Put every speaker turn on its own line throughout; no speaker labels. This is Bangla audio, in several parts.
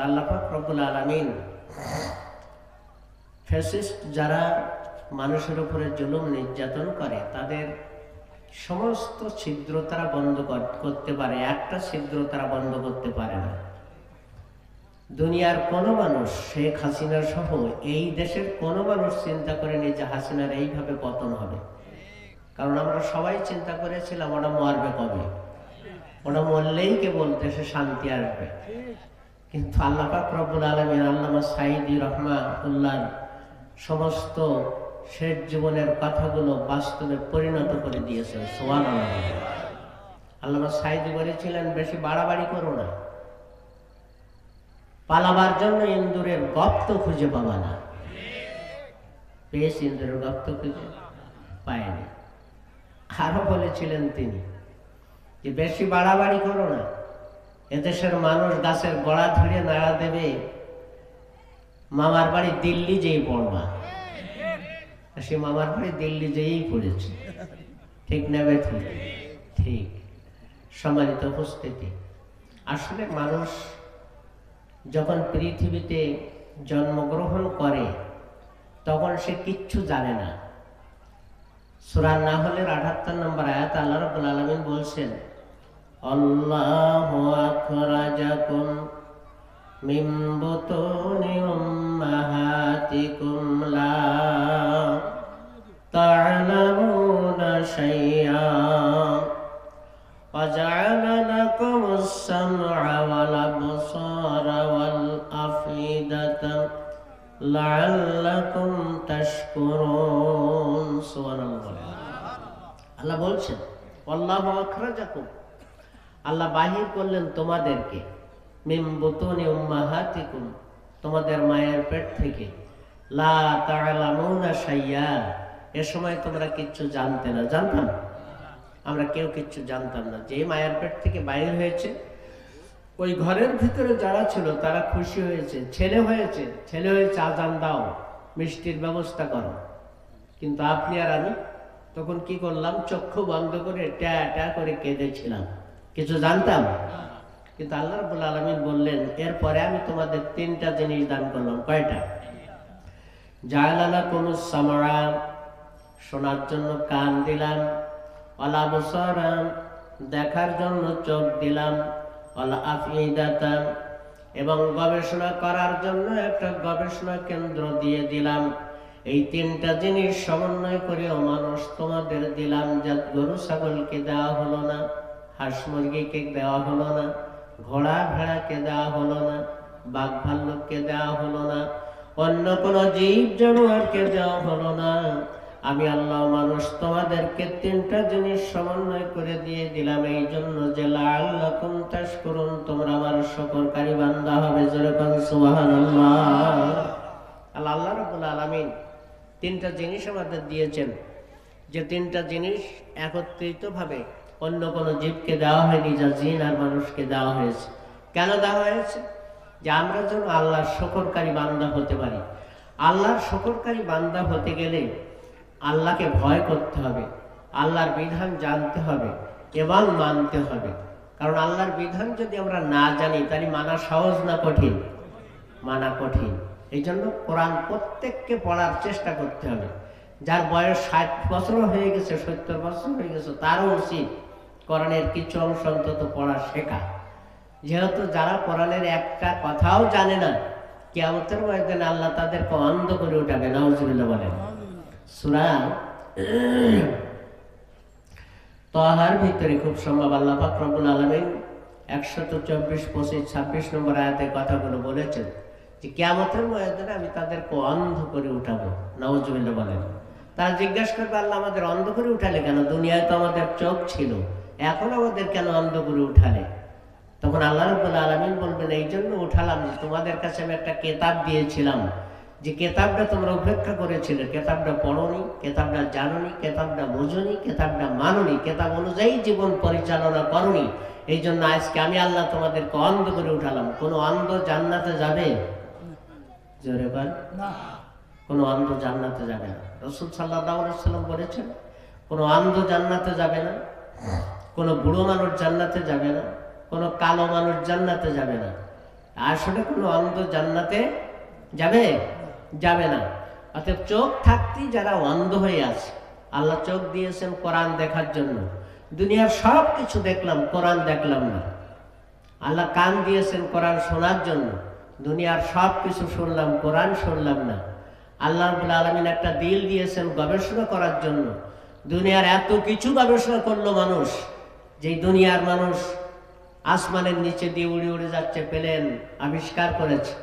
আল্লাহ পাক রব্বুল আলামিন ফ্যাসিস্ট যারা মানুষের উপরে জুলুম নির্যাতন করে তাদের সমস্ত ছিদ্র তারা বন্ধ করতে পারে, একটা ছিদ্র তারা বন্ধ করতে পারে না। দুনিয়ার কোনো মানুষ, শেখ হাসিনা সহ এই দেশের কোনো মানুষ চিন্তা করেনি যে হাসিনার এইভাবে পতন হবে। কারণ আমরা সবাই চিন্তা করেছিলাম ওটা মরবে কবে, ওটা মরলেই কেবল দেশে শান্তি আসবে। কিন্তু আল্লাহ পাক রব্বুল আলামিন আল্লামা সাঈদী রাহমাতুল্লাহর সমস্ত শেষ জীবনের কথাগুলো বাস্তবে পরিণত করে দিয়েছেন। সুবহানাল্লাহ। আল্লামা সাঈদী বলেছিলেন, বেশি বাড়াবাড়ি করো না, পালাবার জন্য ইন্দুরের গর্ত খুঁজে পাবা না। পেয়েছি ইন্দুরের গর্ত খুঁজে পায়নি। আরো বলেছিলেন তিনি যে বেশি বাড়াবাড়ি করো না, এদেশের মানুষ গাছের গোড়া ধরে নাড়া দেবে, মামার বাড়ি দিল্লি যেই পড়বা। সে মামার বাড়ি দিল্লি যেই পড়েছে, ঠিক নেবে? ঠিক ঠিক। সম্মানিত উপস্থিতি, আসলে মানুষ যখন পৃথিবীতে জন্মগ্রহণ করে তখন সে কিচ্ছু জানে না। সূরা নাহলের ৭৮ নম্বর আয়াত আল্লাহ রাব্বুল আলামিন বলছেন, আল্লাহু আখরাজাকুম মিন বুতুনি উম্মাহাতিকুম লা তা'লামুনা শাইআ ওয়া জা'আলা লাকুমুস সাম'a ওয়াল আবসারা ওয়াল আফইদাতা লাআল্লাকুম তাশকুরুন। সুবহানাল্লাহ। আল্লাহ বলছেন, আল্লাহু আখরাজাকুম, আল্লাহ বাহির করলেন তোমাদেরকে, মিন বুতুনি উম্মাহাতিকুম, তোমাদের মায়ের পেট থেকে, লা তা'লামুনা শাইআ, এ সময় তোমরা কিচ্ছু জানতে না। জানতাম আমরা কেউ কিচ্ছু জানতাম না। যে মায়ের পেট থেকে বাইরে হয়েছে ওই ঘরের ভিতরে যারা ছিল তারা খুশি হয়েছে, ছেলে হয়েছে, ছেলে হয়েছে, আজান দাও, মিষ্টির ব্যবস্থা করো। কিন্তু আপনি আর আমি তখন কি করলাম? চক্ষু বন্ধ করে ট্যা ট্যা করে কেঁদেছিলাম, কিছু জানতাম। কিন্তু আল্লাহ রাব্বুল আলামিন বললেন, এরপরে আমি তোমাদের তিনটা জিনিস দান করলাম। কয়টা? জাআলা লাকুমুস সামআ, শোনার জন্য কান দিলাম, ওয়াল আবসারা, দেখার জন্য চোখ দিলাম, ওয়াল আফইদাতা, এবং গবেষণা করার জন্য একটা গবেষণা কেন্দ্র দিয়ে দিলাম। এই তিনটা জিনিস সমন্বয় করে মানুষ তোমাদের দিলাম। যা গরু ছাগলকে দেওয়া হলো না, হাঁস মুরগিকে দেওয়া হলো না, ঘোড়া ভেড়াকে দেওয়া হলো না, বাঘ ভাল্লুককে দেওয়া হলো না, অন্য কোনো জীব জানোয়ারকে দেওয়া হলো না। আমি আল্লাহ মানুষ তোমাদেরকে তিনটা জিনিস সমন্বয় করে দিয়ে দিলাম এই জন্য যে লাআল্লাকুম তাশকুরুন, তোমরা আমার শুকরকারী বান্দা হবে। জোরে বল সুবহানাল্লাহ। আল্লাহ রাব্বুল আলামিন তিনটা জিনিস আমাদের দিয়েছেন, যে তিনটা জিনিস একত্রিতভাবে অন্য কোনো জীবকে দেওয়া হয়নি, যা জিন আর মানুষকে দেওয়া হয়েছে। কেন দেওয়া হয়েছে? যে আমরা যেন আল্লাহর শুকরকারী বান্দা হতে পারি। আল্লাহর শুকরকারী বান্দা হতে গেলে আল্লাহকে ভয় করতে হবে, আল্লাহর বিধান জানতে হবে এবং মানতে হবে। কারণ আল্লাহর বিধান যদি আমরা না জানি তাহলে মানা সহজ না কঠিন? মানা কঠিন। এই জন্য কোরআন প্রত্যেককে পড়ার চেষ্টা করতে হবে। যার বয়স ৬০ বছর হয়ে গেছে, ৭০ বছর হয়ে গেছে, তারও উচিত কোরআনের কিছু অংশ অন্তত পড়া শেখা। যেহেতু যারা কোরআনের একটা কথাও জানে না, কিয়ামতের ময়দানে আল্লাহ তাদেরকে অন্ধ করে উঠাবে। নাউজুবিল্লাহ বলেন। সূরা তাহার ভিতরে খুব সম্ভব আল্লাহ পাক রব্বুল আলামিন ১২৪, ২৫, ২৬ নম্বর আয়াতে কথাগুলো বলেছেন যে কিয়ামতের ময়দানে আমি তাদেরকে অন্ধ করে উঠাবো। নাউজুবিল্লাহ বলেন। তারা জিজ্ঞাসা করবে, আল্লাহ আমাদের অন্ধ করে উঠালে কেন? দুনিয়ায় তো আমাদের চোখ ছিল, এখন আমাদের কেন অন্ধ করে উঠালে? তখন আল্লাহ রাব্বুল আলামিন বলবেন, এই জন্য উঠালাম যে তোমাদের কাছে আমি একটা কিতাব দিয়েছিলাম, যে কিতাবটা তোমরা উপেক্ষা করেছিলে, কিতাবটা পড়োনি, কিতাবটা জানোনি, কিতাবটা বোঝোনি, কিতাবটা মানোনি, কিতাব অনুযায়ী জীবন পরিচালনা করোনি। এই জন্য আজকে আমি আল্লাহ তোমাদেরকে অন্ধ করে উঠালাম। কোনো অন্ধ জান্নাতে যাবে? জোরে বল না। কোনো অন্ধ জান্নাতে যাবে না। রাসূল সাল্লাল্লাহু আলাইহি ওয়াসাল্লাম বলেছেন, কোনো অন্ধ জান্নাতে যাবে না, কোনো বুড়ো মানুষ জান্নাতে যাবে না, কোনো কালো মানুষ জান্নাতে যাবে না। আসলে কোনো অন্ধ জান্নাতে যাবে যাবে না। অর্থাৎ চোখ থাকতেই যারা অন্ধ হয়ে আছে, আল্লাহ চোখ দিয়েছেন কোরআন দেখার জন্য, দুনিয়ার সব কিছু দেখলাম, কোরআন দেখলাম না। আল্লাহ কান দিয়েছেন কোরআন শোনার জন্য, দুনিয়ার সব কিছু শুনলাম, কোরআন শুনলাম না। আল্লাহ রাব্বুল আলামিন একটা দিল দিয়েছেন গবেষণা করার জন্য, দুনিয়ার এত কিছু গবেষণা করলো মানুষ, যেই দুনিয়ার মানুষ আসমানের নিচে দিয়ে উড়ে উড়ে যাচ্ছে, প্লেন আবিষ্কার করেছে,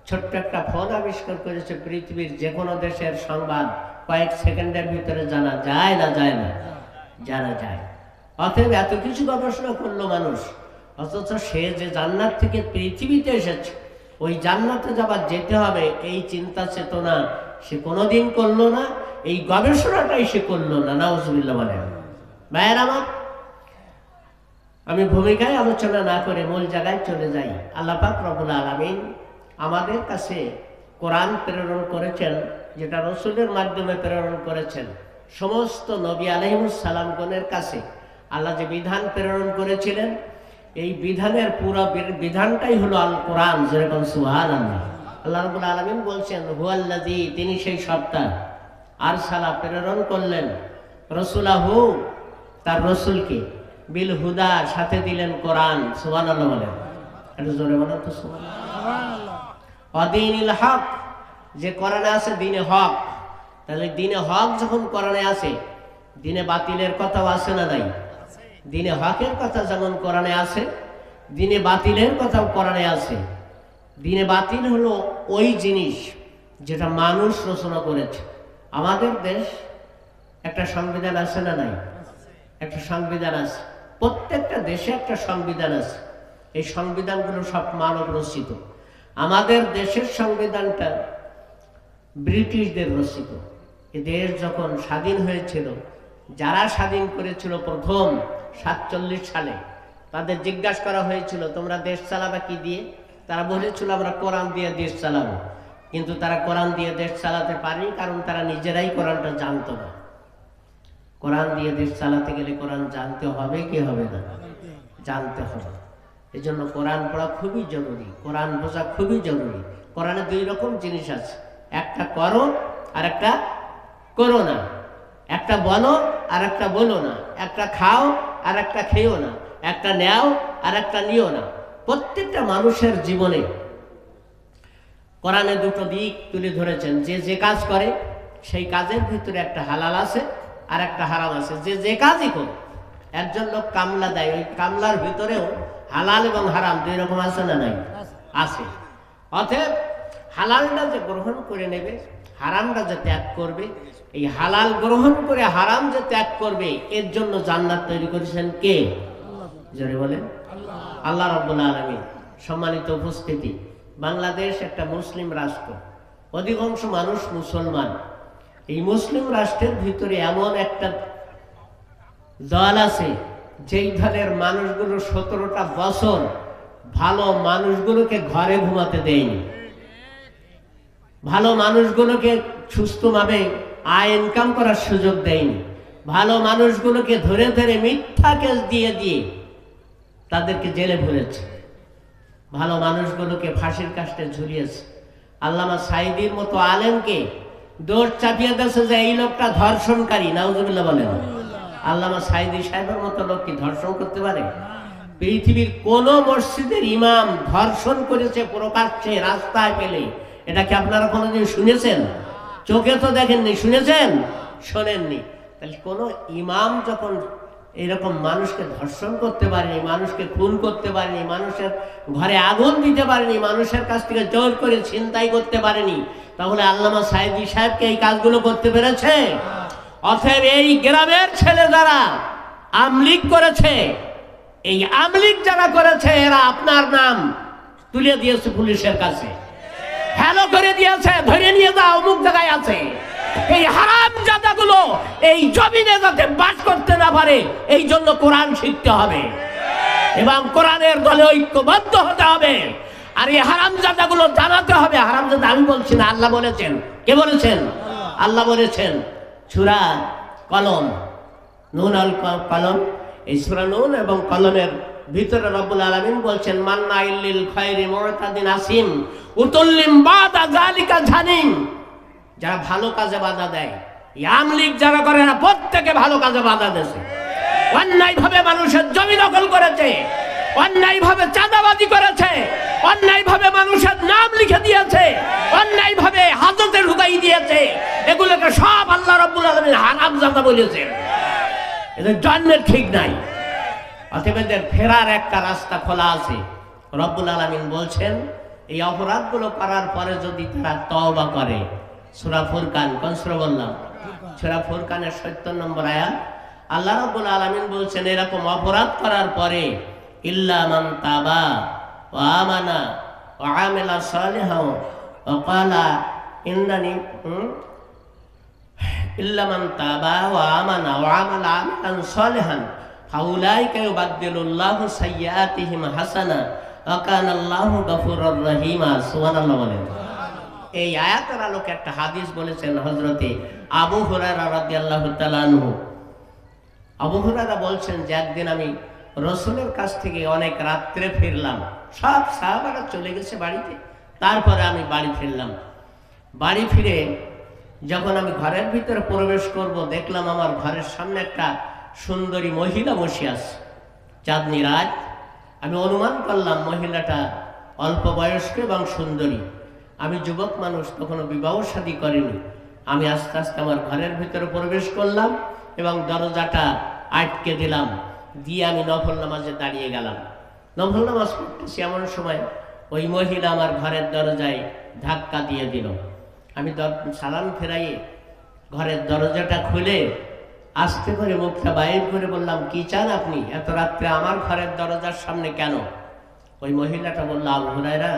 ছোট্ট একটা ফোন আবিষ্কার করেছে, পৃথিবীর যে কোনো দেশের সংবাদ কয়েক সেকেন্ডের ভিতরে জানা যায় না যায় না জানা যায়। অতএব এত কিছু গবেষণা করলো মানুষ, অথচ সে যে জান্নাত থেকে পৃথিবীতে এসেছে, ওই জান্নাতে যাবার যেতে হবে এই চিন্তা চেতনা সে কোনোদিন করলো না, এই গবেষণাটাই সে করলো না। নাউজুবিল্লাহ বলেন। ভাইয়ের আমার, আমি ভূমিকায় আলোচনা না করে মূল জায়গায় চলে যাই। আল্লাহ পাক রব্বুল আলামিন আমাদের কাছে কোরআন প্রেরণ করেছেন, যেটা রসুলের মাধ্যমে প্রেরণ করেছেন। সমস্ত নবী আলাইহিস সালামগণের কাছে আল্লাহ যে বিধান প্রেরণ করেছিলেন, এই বিধানের পুরো বিধানটাই হলো আল কোরআন। যেরকম সুবহানাল্লাহ, আল্লাহ রাব্বুল আলামিন বলছেন হুয়াল্লাযী, তিনি সেই সত্তা, আরসালা প্রেরণ করলেন, রাসূলাহু তার রাসূলকে, বিল হুদা সাথে দিলেন কোরআন। সুবহানাল্লাহ বলেন, একটু জোরে বলেন তো সুবহানাল্লাহ। ওয়াদিনিল হক, যে কোরআনে আছে দ্বীনে হক। তাহলে দ্বীনে হক যখন কোরআনে আছে, দ্বীনে বাতিলের কথাও আছে না নাই? দ্বীনে হকের কথা যেমন কোরআনে আছে, দ্বীনে বাতিলের কথাও কোরআনে আছে। দ্বীনে বাতিল হলো ওই জিনিস যেটা মানুষ রচনা করেছে। আমাদের দেশ একটা সংবিধান আছে না নাই? একটা সংবিধান আছে, প্রত্যেকটা দেশে একটা সংবিধান আছে। এই সংবিধানগুলো সব মানব রচিত। আমাদের দেশের সংবিধানটা ব্রিটিশদের রচিত। এ দেশ যখন স্বাধীন হয়েছিল, যারা স্বাধীন করেছিল প্রথম 47 সালে, তাদের জিজ্ঞাসা করা হয়েছিল তোমরা দেশ চালাবে কি দিয়ে? তারা বলেছিল আমরা কোরআন দিয়ে দেশ চালাবো। কিন্তু তারা কোরআন দিয়ে দেশ চালাতে পারেনি, কারণ তারা নিজেরাই কোরআনটা জানতো না। কোরআন দিয়ে দেশ চালাতে গেলে কোরআন জানতে হবে কি হবে না? জানতে হবে। এই জন্য কোরআন পড়া খুবই জরুরি, কোরআন বোঝা খুবই জরুরি। কোরআনে দুই রকম জিনিস আছে, একটা করো আর একটা করো না, একটা বলো আর একটা বলো না, একটা খাও আর একটা খেও না, একটা নেও আর একটা নিও না। প্রত্যেকটা মানুষের জীবনে কোরআনে দুটো দিক তুলে ধরেছেন। যে যে কাজ করে সেই কাজের ভিতরে একটা হালাল আছে আর একটা হারাম আছে। যে যে কাজই করে, একজন লোক কামলা দেয়, ওই কামলার ভিতরেও হালাল এবং হারাম দুই রকম আছে না নাই? আছে। অতএব হালালটা যে গ্রহণ করে নেবে, হারামটা যে ত্যাগ করবে, এই হালাল গ্রহণ করে হারাম যে ত্যাগ করবে, এর জন্য জান্নাত তৈরি করেছেন কে? জোরে বলেন আল্লাহ রাব্বুল আলামিন। সম্মানিত উপস্থিতি, বাংলাদেশ একটা মুসলিম রাষ্ট্র, অধিকাংশ মানুষ মুসলমান। এই মুসলিম রাষ্ট্রের ভিতরে এমন একটা দল আছে, যেই দলের মানুষগুলো 17টা বছর ভালো মানুষগুলোকে ঘরে ঘুমাতে দেয়নি, ভালো মানুষগুলোকে সুস্থভাবে আয় ইনকাম করার সুযোগ দেয়নি, ভালো মানুষগুলোকে ধরে ধরে মিথ্যা কেস দিয়ে দিয়ে তাদেরকে জেলে ভরেছে, ভালো মানুষগুলোকে ফাঁসির কাস্টে ঝুলিয়েছে। আল্লামা সাঈদীর মতো আলেমকে দোষ চাপিয়ে দিয়েছে যে এই লোকটা ধর্ষণকারী। নাউজুবিল্লাহ বলেন। আল্লামা সাঈদী সাহেবের মতো লোক কি ধর্ষণ করতে পারে? পৃথিবীর কোন মসজিদের ইমাম ধর্ষণ করেছে প্রকাশ্যে রাস্তায় পেলে, এটা কি আপনারা কোনোদিন শুনেছেন? চোখে তো দেখেননি, শুনেছেন? শোনেননি। তাহলে কোন ইমাম যখন এরকম মানুষকে ধর্ষণ করতে পারেনি, মানুষকে খুন করতে পারেনি, মানুষের ঘরে আগুন দিতে পারেনি, মানুষের কাছ থেকে জোর করে ছিনতাই করতে পারেনি, তাহলে আল্লামা সাঈদী সাহেবকে এই কাজগুলো করতে পেরেছে? অতএব এই গ্রামের ছেলে যারা আমলিগ করেছে, এই আমলিগ যারা করেছে, এরা আপনার নাম তুলে দিয়েছে পুলিশের কাছে, হ্যালো করে দিয়েছে, ধরে নিয়ে যাও অমুক জায়গায় আছে। এই হারামজাদাগুলো এই জমিনে যাতে বাস করতে না পারে, এই জন্য কোরআন শিখতে হবে এবং কোরআনের দলে ঐক্যবদ্ধ হতে হবে। আর এই হারামজাদাগুলো জানাতে হবে, হারামজাদা আমি বলছি না, আল্লাহ বলেছেন। কে বলেছেন? আল্লাহ বলেছেন। সূরা কলম, নুন আল কলম, এই সূরা নুন এবং কলমের ভিতরে রব্বুল আলামিন বলছেন মান্নাইল লিল খায়রি মুতাদিন আসিম উতুল্লিম বাদা যালিকা জানিম। যারা ভালো কাজে বাধা দেয়, আমলিক যারা করে না, প্রত্যেকে ভালো কাজে বাধা দেছে। অন্যায় ভাবে মানুষের জমি দখল করেছে, অন্যায় ভাবে চাঁদাবাজি করেছে, অন্যায় ভাবে মানুষের নাম লিখে দিয়েছে, অন্যায় ভাবে হাজতে ঢুকাই দিয়েছে, এগুলোকে সব আল্লাহ রাব্বুল আলামিন হারামজাদা বলেছেন। এদের জন্মের ঠিক নাই। অতএব এদের ফেরার একটা রাস্তা খোলা আছে। রব্বুল আলামিন বলছেন এই অপরাধগুলো করার পরে যদি তারা তওবা করে, সূরা ফুরকান, কোন সূরা বললাম? সূরা ফুরকানের ৭০ নম্বর আয়াত। আল্লাহ রাব্বুল আলামিন বলছেন এরকম অপরাধ করার পরে ইল্লা মান তাবা ওয়া আমানা ওয়া আমিলা সালিহান ওয়া ক্বালা ইন্নানি ইল্লা মান তাবা ওয়া আমানা ওয়া আমালা আমালান সালিহান ফাউলাইকা ইউবাদদিলুল্লাহু সাইয়্যাতিহিম হাসানা ওয়া কানাল্লাহু গফুরুর রহিমা। সুবহানাল্লাহ বলেন। এই আয়াতের আলোকে একটা হাদিস বলেছেন হযরতে আবু হুরায়রা রাদিয়াল্লাহু তাআলা আনহু। আবু হুরায়রা বলছেন যে একদিন আমি রাসূলের কাছ থেকে অনেক রাত্রে ফিরলাম, সব সাহাবারা চলে গেছে বাড়িতে, তারপরে আমি বাড়ি ফিরলাম। বাড়ি ফিরে যখন আমি ঘরের ভিতরে প্রবেশ করব, দেখলাম আমার ঘরের সামনে একটা সুন্দরী মহিলা বসে আছে, চাঁদনি রাত। আমি অনুমান করলাম মহিলাটা অল্প বয়স্ক এবং সুন্দরী। আমি যুবক মানুষ, তখনও বিবাহ শাদী করিনি। আমি আস্তে আস্তে আমার ঘরের ভিতরে প্রবেশ করলাম এবং দরজাটা আটকে দিলাম, দিয়ে আমি নফল নামাজে দাঁড়িয়ে গেলাম। নফল নামাজ পড়তেছি, এমন সময় ওই মহিলা আমার ঘরের দরজায় ধাক্কা দিয়ে দিল। আমি সালাম ফেরাইয়ে ঘরের দরজাটা খুলে আস্তে করে মুখটা বাইর করে বললাম, কি চান আপনি? এত রাত্রে আমার ঘরের দরজার সামনে কেন? ওই মহিলাটা বলল, আবু হুরায়রা,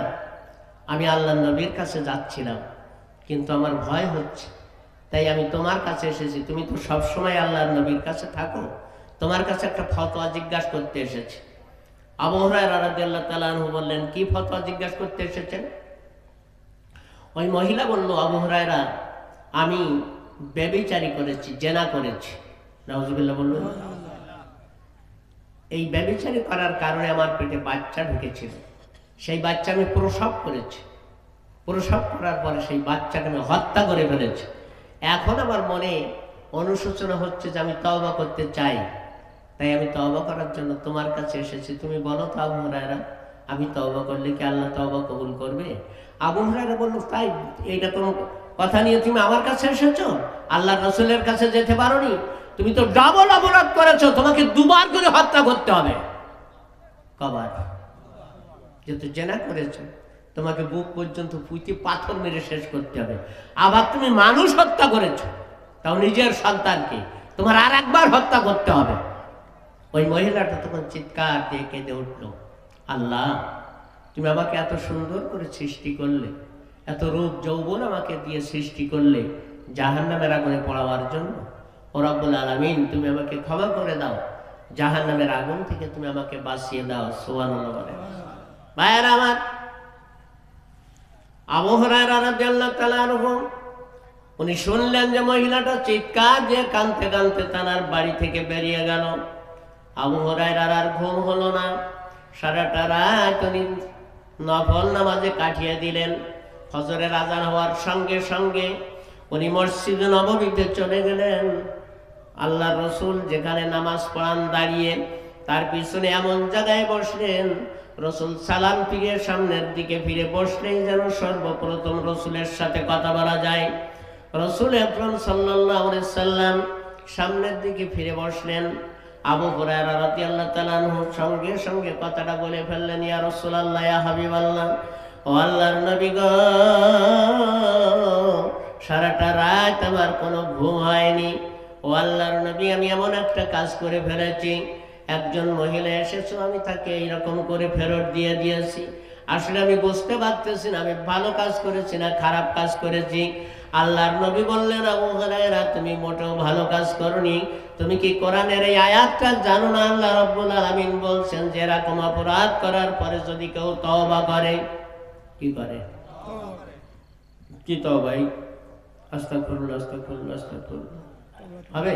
আমি আল্লাহর নবীর কাছে যাচ্ছিলাম, কিন্তু আমার ভয় হচ্ছে, তাই আমি তোমার কাছে এসেছি। তুমি তো সবসময় আল্লাহর নবীর কাছে থাকো, তোমার কাছে একটা ফতোয়া জিজ্ঞাসা করতে এসেছি। আবু হুরায়রা রাদিয়াল্লাহু তাআলা আনহু বললেন, কি ফতোয়া জিজ্ঞাসা করতে এসেছেন? ওই মহিলা বলল, আবু হুরায়রা, আমি ব্যভিচারী করেছি, জেনা করেছি। নাউজুবিল্লাহ বললেন। এই ব্যভিচারী করার কারণে আমার পেটে বাচ্চা ঢুকেছিল, সেই বাচ্চা আমি প্রসব করেছি। প্রসব করার পরে সেই বাচ্চাকে আমি হত্যা করে ফেলেছি। এখন আমার মনে অনুশোচনা হচ্ছে যে আমি তওবা করতে চাই, তাই আমি তওবা করার জন্য তোমার কাছে এসেছি। তুমি বলো তো আবু হুরায়রা, আমি তওবা করলে কি আল্লাহ তওবা কবুল করবে? আবু হুরায়রা বলল, তাই এইটা কোনো কথা নিয়ে তুমি আমার কাছে এসেছো? আল্লাহর রাসূলের কাছে যেতে পারোনি? তুমি তো ডাবল অপরাধ করেছো, তোমাকে দুবার করে হত্যা করতে হবে। কবার? যেহেতু জেনা করেছো, তোমাকে বুক পর্যন্ত পুঁতে পাথর মেরে শেষ করতে হবে। আবার তুমি মানুষ হত্যা করেছো, তাও নিজের সন্তানকে, তোমার আর একবার হত্যা করতে হবে। ওই মহিলাটা তখন চিৎকার দিয়ে কেঁদে উঠল, আল্লাহ, তুমি আমাকে এত সুন্দর করে সৃষ্টি করলে, এত রূপ যৌবন আমাকে দিয়ে সৃষ্টি করলে জাহান্নামের আগুনে পড়াবার জন্য। ও রব্বুল আলামিন, তুমি আমাকে ক্ষমা করে দাও, জাহান্নামের আগুন থেকে তুমি আমাকে বাঁচিয়ে দাও। সুবহানাল্লাহ বলে। ভাইয়েরা আমার, আবু হুরায়রা রাদিয়াল্লাহু তাআলা আনহু উনি শুনলেন যে মহিলাটা চিৎকার দিয়ে কাঁদতে কাঁদতে তার বাড়ি থেকে বেরিয়ে গেল। আবু হুরায়রার আর ঘুম হলো না, সারাটা রাত উনি নফল নামাজে কাটিয়ে দিলেন। ফজরের আজান হওয়ার সঙ্গে সঙ্গে উনি মসজিদে নববীতে চলে গেলেন। আল্লাহর রাসূল যেখানে নামাজ পড়ান দাঁড়িয়ে, তার পিছনে এমন জায়গায় বসলেন, রাসূল সালাম ফিরে সামনের দিকে ফিরে বসলেই যেন সর্বপ্রথম রাসূলের সাথে কথা বলা যায়। রাসূল আকরাম সাল্লাল্লাহু আলাইহি সাল্লাম সামনের দিকে ফিরে বসলেন। আবু হুরায়রা রাদিয়াল্লাহু তাআলা আনহু সঙ্গে সঙ্গে কথাটা বলে ফেললেন, ইয়া রাসূলুল্লাহ, ইয়া হাবিবাল্লাহ, ও আল্লাহর নবী গো, সারাটা রাত আমার কোনো ঘুম হয়নি। ও আল্লাহর নবী, আমি এমন একটা কাজ করে ফেলেছি, একজন মহিলা এসেছো, আমি তাকে এইরকম করে ফেরত দিয়ে দিয়েছি। আসলে আমি বুঝতে পারতেছি না আমি ভালো কাজ করেছি না খারাপ কাজ করেছি। আল্লাহর নবী বললেন, আবু হুরায়রা, তুমি মোটেও ভালো কাজ করনি। তুমি কি কোরআনের এই আয়াতটা জানো না? আল্লাহ রাব্বুল আলামিন বলছেন যে এরকম অপরাধ করার পরে যদি কেউ তওবা করে, কি করে? কি তওবাই? আস্তাগফিরুল্লাহ, আস্তাগফিরুল্লাহ, আস্তাগফিরুল্লাহ হবে?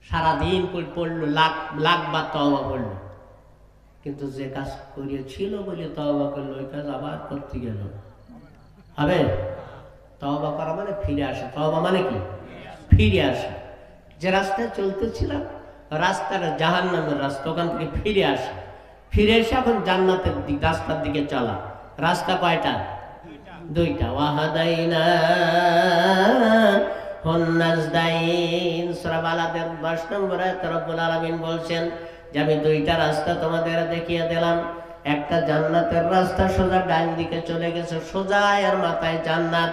সারাদিন পড়লো, লাখ বার তওবা পড়লো, কিন্তু যে কাজ করিয়েছিল বলে তওবা করলো, ওই কাজ আবার করতে গেল। হবে তওবা করা মানে ফিরে আসে। তওবা মানে কি? ফিরে আসে। যে রাস্তায় চলতেছিলাম, রাস্তার জাহান্নামের রাস্তা, ওখান থেকে ফিরে আসে। ফিরে এসে এখন জান্নাতের দিক, রাস্তার দিকে চলা। রাস্তা কয়টা? দুইটা। ওয়াহাদাইনা হুন্নাজদাইন, সূরা বালাদের 10 নম্বর আয়াতে রব্বুল আলামিন বলছেন যে আমি দুইটা রাস্তা তোমাদের দেখিয়ে দিলাম। একটা জান্নাতের রাস্তা, সোজা ডান দিকে চলে গেছে, সোজা এর মাথায় জান্নাত।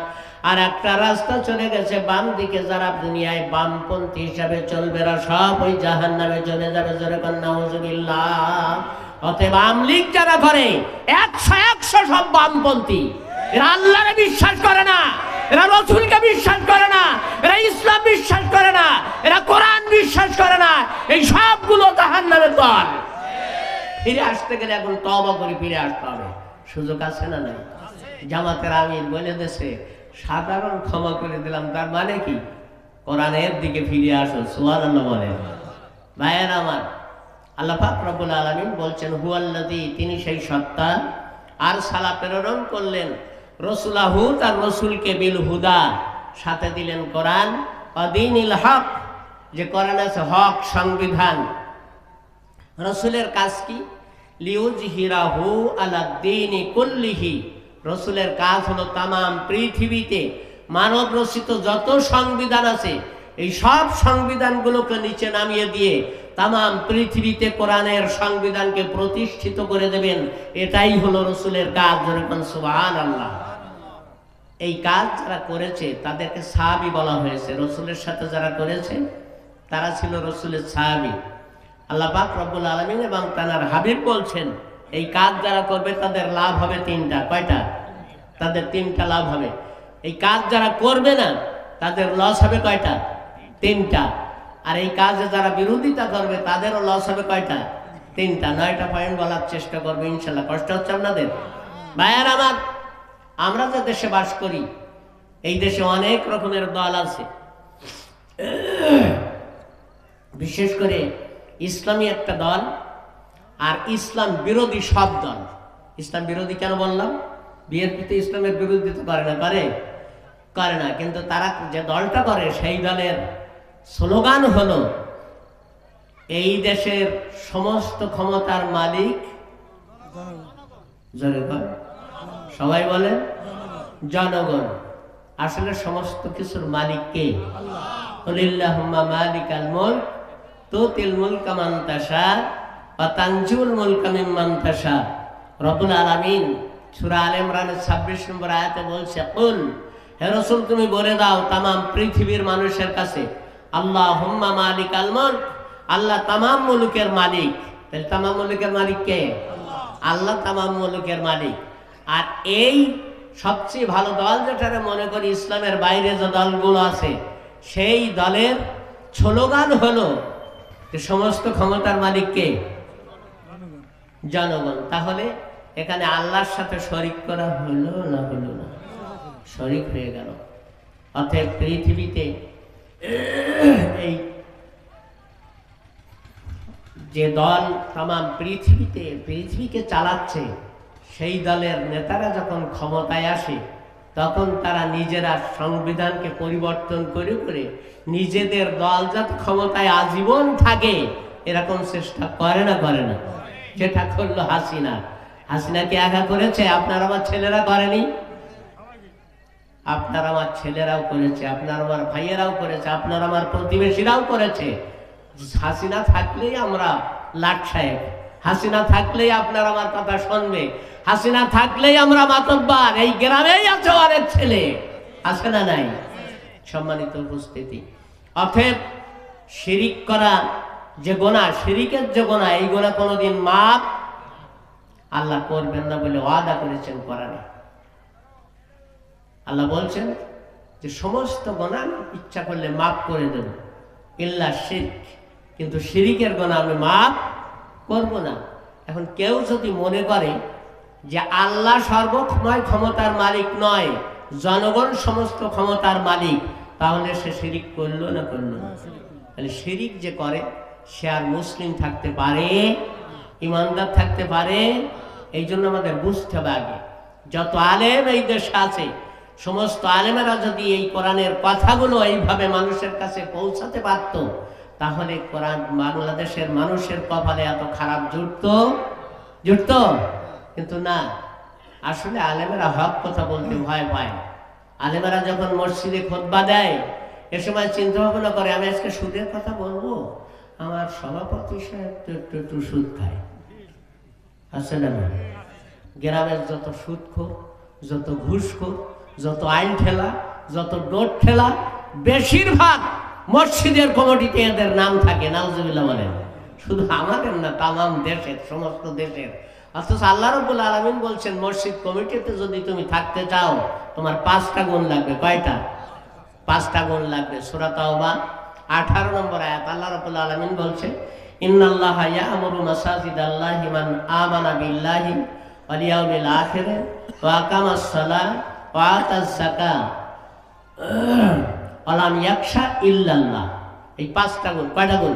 আর একটা রাস্তা চলে গেছে বাম দিকে, যারা দুনিয়ায় বামপন্থী হিসাবে চলবে এরা সব ওই জাহান্নামে চলে যাবে। জোরে কর নাউজুবিল্লাহ। অতএব আমলিক যারা করে 100 সব বামপন্থী। এরা আল্লাহরে বিশ্বাস করে না, এরা রাসূলকে বিশ্বাস করে না, এরা ইসলাম বিশ্বাস করে না, এরা কোরআন বিশ্বাস করে না। এই সবগুলো জাহান্নামের দল। ফিরে আসতে গেলে এখন তওবা করে ফিরে আসতে হবে। সুযোগ আছে না নাই? জামাতের আমির বলে দেশে সাধারণ ক্ষমা করে দিলাম, তার মানে কি? কোরআনের দিকে ফিরে আসো। সুবহানাল্লাহ বলেন। ভাইয়েরা আমার, আল্লাহ পাক রব্বুল আলামিন বলছেন হুয়াল্লাযী, তিনি সেই সত্তা, আর সালা প্রেরণ করলেন রসুলাহু, তার রসুলকে, বিল হুদা, সাথে দিলেন কোরআন, অদীনিল হক, যে কোরআন আছে হক, সংবিধান। রসুলের কাজ কি? লিউজহিরাহু আলাদ্দীনি কুল্লিহি, রসুলের কাজ হলো তামাম পৃথিবীতে মানব রচিত যত সংবিধান আছে এই সব সংবিধানগুলোকে নিচে নামিয়ে দিয়ে তামাম পৃথিবীতে কোরআনের সংবিধানকে প্রতিষ্ঠিত করে দেবেন। এটাই হলো রসুলের কাজ। যেরকম সুবহানাল্লাহ। এই কাজ যারা করেছে তাদেরকে সাহাবী বলা হয়েছে। রসুলের সাথে যারা করেছে তারা ছিল রসুলের সাহাবী। আল্লাহ পাক রব্বুল আলামিন এবং তার হাবিব বলছেন এই কাজ যারা করবে তাদের লাভ হবে তিনটা। কয়টা? তাদের তিনটা লাভ হবে। এই কাজ যারা করবে না তাদের লস হবে কয়টা? তিনটা। আর এই কাজে যারা বিরোধিতা করবে তাদেরও লস হবে কয়টা? তিনটা। 9টা পয়েন্ট বলার চেষ্টা করবো ইনশাল্লাহ। কষ্ট হচ্ছে আপনাদের? ভাইয়ার আমার, আমরা যে দেশে বাস করি এই দেশে অনেক রকমের দল আছে। বিশেষ করে ইসলামী একটা দল আর ইসলাম বিরোধী সব দল। ইসলাম বিরোধী কেন বললাম? বিএনপি ইসলামের বিরোধিতা করে না, করে না, কিন্তু তারা যে দলটা করে সেই দলের স্লোগান হলো এই দেশের সমস্ত ক্ষমতার মালিক জনগণ। সবাই বলে জনগণ। আসলে সমস্ত কিছুর মালিক কে? কুলিল্লাহুম্মা মালিকাল মুলক তুতিল মুলকা মান তাশা ওয়া তানজিউল মুলকা মিম্মান তাশা। রব্বুল আলামিন সূরা আলে ইমরানের 26 নম্বর আয়াতে বলছে, কুল, হে রাসূল তুমি বলে দাও তামাম পৃথিবীর মানুষের কাছে, আল্লাহুম্মা মালিকাল মুলক, আল্লাহ তামাম মুলুকের মালিক। তাহলে তামাম মুলুকের মালিক কে? আল্লাহ তামাম মুলুকের মালিক। আর এই সবচেয়ে ভালো দল যেটারে মনে করি ইসলামের বাইরে যে দলগুলো আছে সেই দলের স্লোগান হলো যে সমস্ত ক্ষমতার মালিক কে? জনগণ। তাহলে এখানে আল্লাহর সাথে শরীক করা হলো না? হলো না, শরীক হয়ে গেল। অতএব পৃথিবীতে এই যে দল তামাম পৃথিবীকে চালাচ্ছে সেই দলের নেতারা যখন ক্ষমতায় আসে তখন তারা নিজেরা সংবিধানকে পরিবর্তন করে করে নিজেদের দল যাতে ক্ষমতায় আজীবন থাকে এরকম চেষ্টা করে না? যেটা করলো হাসিনা। হাসিনাকে একা করেছে? আপনার আমার ছেলেরা করেনি? আপনার আমার ছেলেরাও করেছে, আপনার আমার ভাইয়েরাও করেছে, আপনার আমার প্রতিবেশীরাও করেছে। হাসিনা থাকলেই আমরা লাট সাহেব, হাসিনা থাকলেই আপনার আমার কথা শুনবে, হাসিনা থাকলেই আমরা মাতব্বার। এই গ্রামেই আছে অনেক ছেলে, আছে না নাই? সম্মানিত উপস্থিতি, অতএব শিরিক করা যে গোনা, শিরিকের যে গোনা, এই গোনা কোনোদিন মাপ আল্লাহ করবেন না বলে ওয়াদা করেছেন কোরআনে। আল্লাহ বলছেন যে সমস্ত গোনা ইচ্ছা করলে মাফ করে দেব, ইল্লা শিরক, কিন্তু শিরিকের গোনা আমি মাফ করব না। এখন কেউ যদি মনে করে যে আল্লাহ সর্বময় ক্ষমতার মালিক নয়, জনগণ সমস্ত ক্ষমতার মালিক, তাহলে সে শিরিক করলো না? তাহলে শিরিক যে করে সে আর মুসলিম থাকতে পারে? ইমানদার থাকতে পারে? এই জন্য আমাদের বুঝতে হবে আগে, যত আলেম এই দেশে আছে সমস্ত আলেমেরা যদি এই কোরআনের কথাগুলো এইভাবে মানুষের কাছে পৌঁছাতে পারত, তাহলে কোরআন বাংলাদেশের মানুষের কপালে এত খারাপ জুটতো। কিন্তু না, আসলে আলেমেরা হক কথা বলতে ভয় পায়। আলেমেরা যখন মসজিদে খুতবা দেয়, এ সময় চিন্তা ভাবনা করে আমি আজকে সুদের কথা বলবো, আমার সভাপতি সাহেব তো একটু সুদ খায়, আছে না? গ্রামের যত সুদখোর, যত ঘুষখোর, যত আইন ঠেলা, যত নোট ঠেলা, বেশিরভাগ মসজিদের কমিটিতে এদের নাম থাকে। নাউজুবিল্লাহ বলেন। শুধু আমাদের না, তামাম দেশের, সমস্ত দেশের। অথচ আল্লাহ রাব্বুল আলামিন বলছেন মসজিদ কমিটিতে যদি তুমি থাকতে চাও তোমার 5টা গুণ লাগবে। কয়টা? 5টা গুণ লাগবে। সূরা তাওবা 18 নম্বর আয়াত আল্লাহ রাব্বুল আলামিন বলছেন, ইন্নাল্লাহা ইয়া'মুরু মাসাজিদাল্লাহি মান আমানা বিল্লাহি ওয়াল ইয়াউমিল আখির ওয়া আকামাস সালাহ ওয়া আতাজ যাকাত ওয়া লাম ইয়াখশা ইল্লাল্লাহ। এই 5টা গুণ। কয়টা গুণ?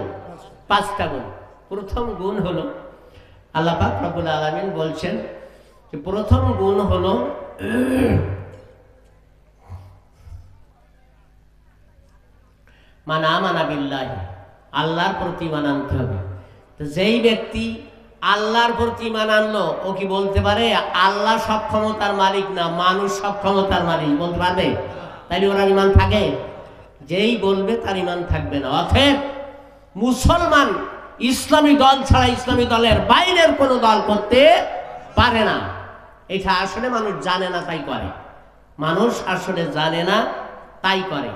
5টা গুণ। প্রথম গুণ হলো, আল্লাহ পাক রব্বুল আলামিন বলছেন যে প্রথম গুণ হলো মান আমানা বিল্লাহি, আল্লাহর প্রতি ঈমান আনতে হবে। তো যেই ব্যক্তি আল্লাহর প্রতি ঈমান আনলো, ও কি বলতে পারে আল্লাহ সব ক্ষমতার মালিক না, মানুষ সব ক্ষমতার মালিক? বলতে পারবে? তাইলে ওনার ঈমান থাকে? যেই বলবে তার ঈমান থাকবে না। অতএব মুসলমান ইসলামী দল ছাড়া ইসলামী দলের বাইরের কোনো দল করতে পারে না। এটা আসলে মানুষ জানে না তাই করে। মানুষ আসলে জানে না তাই করে।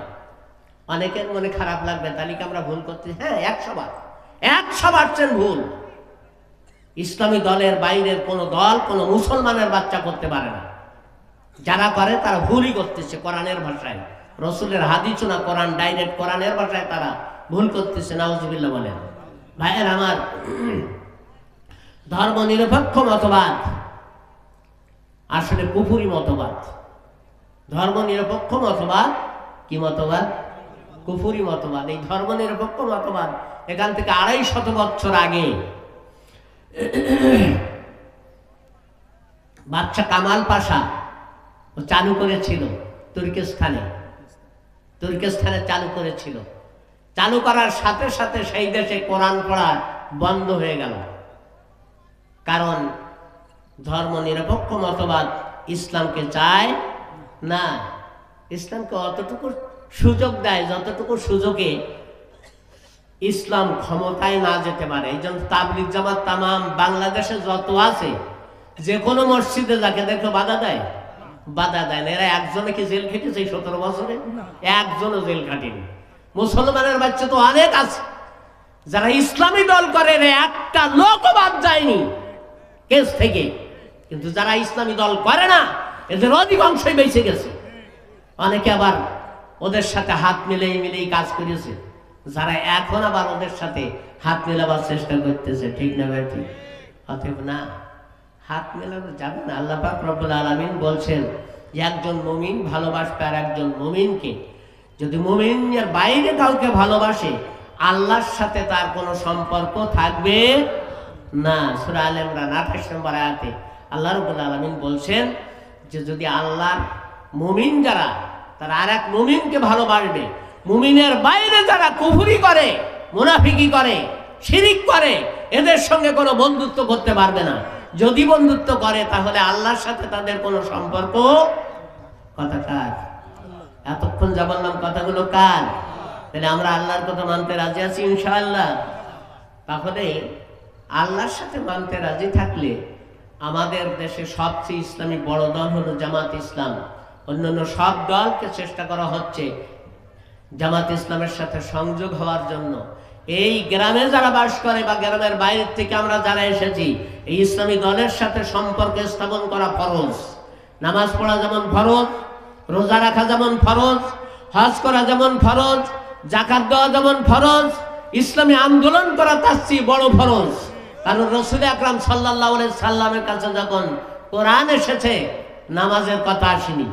অনেকের মনে খারাপ লাগবে, তাহলে কি আমরা ভুল করতে? হ্যাঁ, 100% ভুল। ইসলামী দলের বাইরের কোনো দল কোনো মুসলমানের বাচ্চা করতে পারে না। যারা করে তারা ভুলই করতেছে। কোরআনের ভাষায়, রসুলের হাদিসও না, কোরআন ডাইরেক্ট কোরআনের ভাষায় তারা ভুল করতেছে। নাউজুবিল্লাহ বলেন। ভাইয়ের আমার, ধর্ম নিরপেক্ষ মতবাদ আসলে কুফরি মতবাদ। ধর্ম নিরপেক্ষ মতবাদ কি মতবাদ? কুফরি মতবাদ। এই ধর্ম নিরপেক্ষ মতবাদ এখান থেকে 250 বছর আগে বাদশা কামাল পাশা চালু করেছিল তুর্কিস্তানে চালু করেছিল। চালু করার সাথে সাথে সেই দেশে কোরআন পড়া বন্ধ হয়ে গেল। কারণ ধর্ম নিরপেক্ষ মতবাদ ইসলামকে চায় না। ইসলামকে অতটুকু সুযোগ দেয় যতটুকু সুযোগে ইসলাম ক্ষমতায় না যেতে পারে। এই জন্য তাবলিগ জামাত তামাম বাংলাদেশে যত আছে, যে কোনো মসজিদে যাকে দেখো বাধা দেয় না। এরা একজনে কি জেল খেটেছে 17 বছরে? একজনও জেল খাটেনি। মুসলমানের বাচ্চা তো অনেক আছে যারা ইসলামী দল করে, একটা লোকও বাদ যায়নি কেস থেকে। কিন্তু যারা ইসলামী দল করে না, এদের অধিকাংশই বেঁচে গেছে। অনেকে আবার ওদের সাথে হাত মিলেই কাজ করেছে, যারা এখন আবার ওদের সাথে হাত মেলাবার চেষ্টা করতেছে। ঠিক না ভাই? ঠিক। অতএব না, হাত মেলানো যাবে না। আল্লাহ পাক রব্বুল আলামিন বলছেন যে একজন মুমিন ভালোবাসবে আর একজন মুমিনকে। যদি মুমিনের বাইরে কাউকে ভালোবাসে, আল্লাহর সাথে তার কোনো সম্পর্ক থাকবে না। সূরা আলে ইমরান 28 নম্বর আয়াতে আল্লাহ রাব্বুল আলামিন বলছেন যে যদি আল্লাহর মুমিন যারা, তারা আর এক মুমিনকে ভালোবাসবে। মুমিনের বাইরে যারা কুফরি করে, মুনাফিকি করে, শিরিক করে, এদের সঙ্গে কোনো বন্ধুত্ব করতে পারবে না। যদি বন্ধুত্ব করে তাহলে আল্লাহর সাথে তাদের কোনো সম্পর্ক। কথা কার? এতক্ষণ যা বললাম কথাগুলো কার? তাহলে আমরা আল্লাহর কথা মানতে রাজি আছি ইনশাআল্লাহ। তাহলে আল্লাহর সাথে মানতে রাজি থাকলে আমাদের দেশে সবচেয়ে ইসলামী বড় দল হলো জামাত ইসলাম। অন্যান্য সব দলকে চেষ্টা করা হচ্ছে জামাত ইসলামের সাথে সংযোগ হওয়ার জন্য। এই গ্রামে যারা বাস করে বা গ্রামের বাইরে থেকে আমরা যারা এসেছি, এই ইসলামী দলের সাথে সম্পর্ক স্থাপন করা ফরজ। নামাজ পড়া যেমন ফরজ, রোজা রাখা যেমন ফরজ, হজ করা যেমন ফরজ, যাকাত দেওয়া যেমন ফরজ, ইসলামী আন্দোলন করা তার চেয়ে বড় ফরজ। কারণ রাসূল আকরাম সাল্লাল্লাহু আলাইহি সাল্লামের কাছে যখন কোরআন এসেছে, নামাজের কথা আসেনি,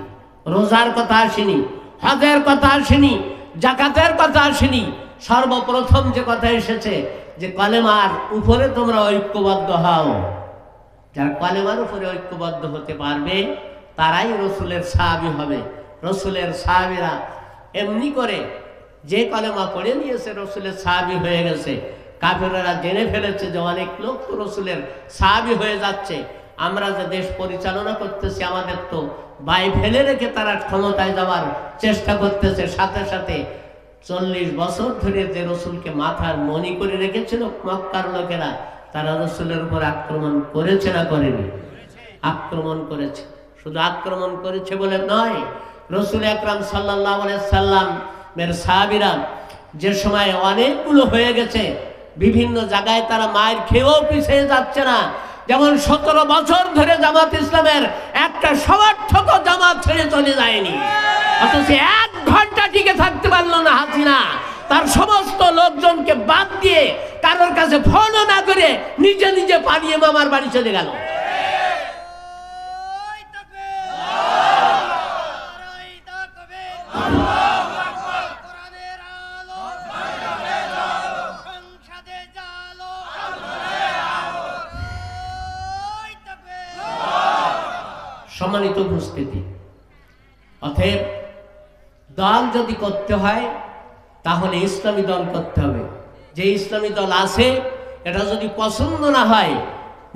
রোজার কথা আসেনি, হজের কথা আসেনি, যাকাতের কথা আসেনি। সর্বপ্রথম যে কথা এসেছে যে কলেমার উপরে তোমরা ঐক্যবদ্ধ হও। যারা কলেমার উপরে ঐক্যবদ্ধ হতে পারবে তারাই রসুলের সাহাবী হবে। রসুলের সাহাবীরা এমনি করে যে কলেমা পড়ে নিয়েছে রসুলের সাহাবী হয়ে গেছে। কাফেররা জেনে ফেলেছে যে অনেক লোক তো রসুলের সাহাবী হয়ে যাচ্ছে, আমরা যে দেশ পরিচালনা করতেছি আমাদের তো বাই ফেলে রেখে তারা ক্ষমতায় যাওয়ার চেষ্টা করতেছে। সাথে সাথে 40 বছর ধরে যে রসুলকে মাথার মণি করে রেখেছিল মক্কার লোকেরা, তারা রসুলের উপর আক্রমণ করেছে না করেনি? আক্রমণ করেছে। শুধু আক্রমণ করেছে বলে নয়, রসুল আকরাম সাল্লাল্লাহু আলাইহি সাল্লামের সাহাবীরা যে সময় অনেকগুলো হয়ে গেছে, বিভিন্ন জায়গায় তারা মায়ের খেয়েও পিছিয়ে যাচ্ছে না। যেমন 17 বছর ধরে জামাত ইসলামের একটা সমর্থক জামাত ছেড়ে চলে যায়নি, অথচ 1 ঘন্টা টিকে থাকতে পারলো না হাসিনা। তার সমস্ত লোকজনকে বাদ দিয়ে কারোর কাছে ফোনও না করে নিজে নিজে পালিয়ে মামার বাড়ি চলে গেল। সম্মানিত উপস্থিতি, অতএব দল যদি করতে হয় তাহলে ইসলামী দল করতে হবে। যে ইসলামী দল আছে এটা যদি পছন্দ না হয়,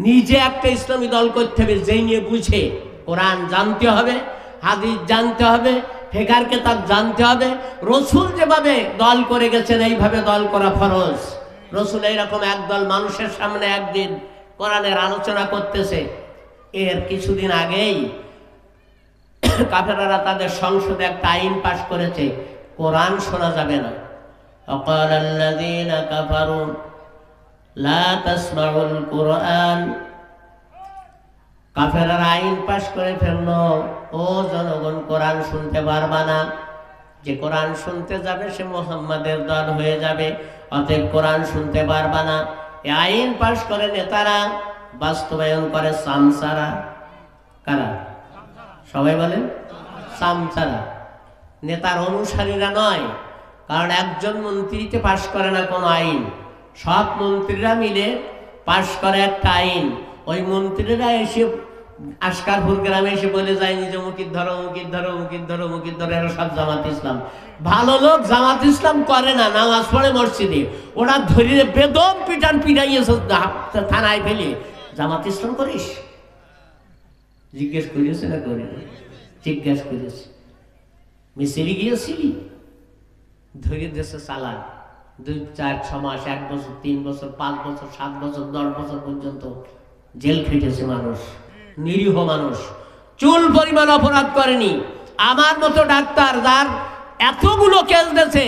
নিজে একটা ইসলামী দল করতে হবে, যেই নিয়ে বুঝে কোরআন জানতে হবে, হাদিস জানতে হবে, ফিকহ কিতাব জানতে হবে। রসুল যেভাবে দল করে গেছেন এইভাবে দল করা ফরজ। রসুল এইরকম একদল মানুষের সামনে একদিন কোরআনের আলোচনা করতেছে, এর কিছুদিন আগেই কাফেররা তাদের সংসদে একটা আইন পাশ করেছে, কোরআন শোনা যাবে না। وقال الذين كفروا لا تسمعوا القرآن। কাফেররা আইন পাশ করে ফেললো, ও জনগণ কোরআন শুনতে পারবা না। যে কোরআন শুনতে যাবে সে মুহাম্মাদের দল হয়ে যাবে, অতএব কোরআন শুনতে পারবা না। এই আইন পাশ করে নেতারা বাস্তবায়ন করে সামসারা। কারা? সবাই বলেন সামসারা। নেতার অনুসারীরা নয়, কারণ একজন মন্ত্রীতে পাশ করে না কোনো আইন, সব মন্ত্রীরা মিলে পাশ করে একটা আইন। ওই মন্ত্রীরা এসে আশকারপুর গ্রামে এসে বলে যায়নি যে মুকির ধরো মুকির ধরো মুকির ধরো মুকির ধরো, এরা সব জামাত ইসলাম। ভালো লোক জামাত ইসলাম করে না, নামাজ পড়ে মসজিদে, ওরা ধরিয়ে বেদম পিটান পিটাইয়েছে থানায় ফেলে। জামাত ইসলাম করিস? জিজ্ঞেস করিয়েছে না করি? জিজ্ঞেস করেছে। মিছিলি গিয়েছিলি, ধরে দেশে চালান 2, 4, 6 মাস, 1 বছর, 3 বছর, 5 বছর, 7 বছর, 10 বছর পর্যন্ত জেল খেটেছে মানুষ, নিরীহ মানুষ, চুল পরিমাণ অপরাধ করেনি। আমার মতো ডাক্তার যার এতগুলো কেস দিয়েছে,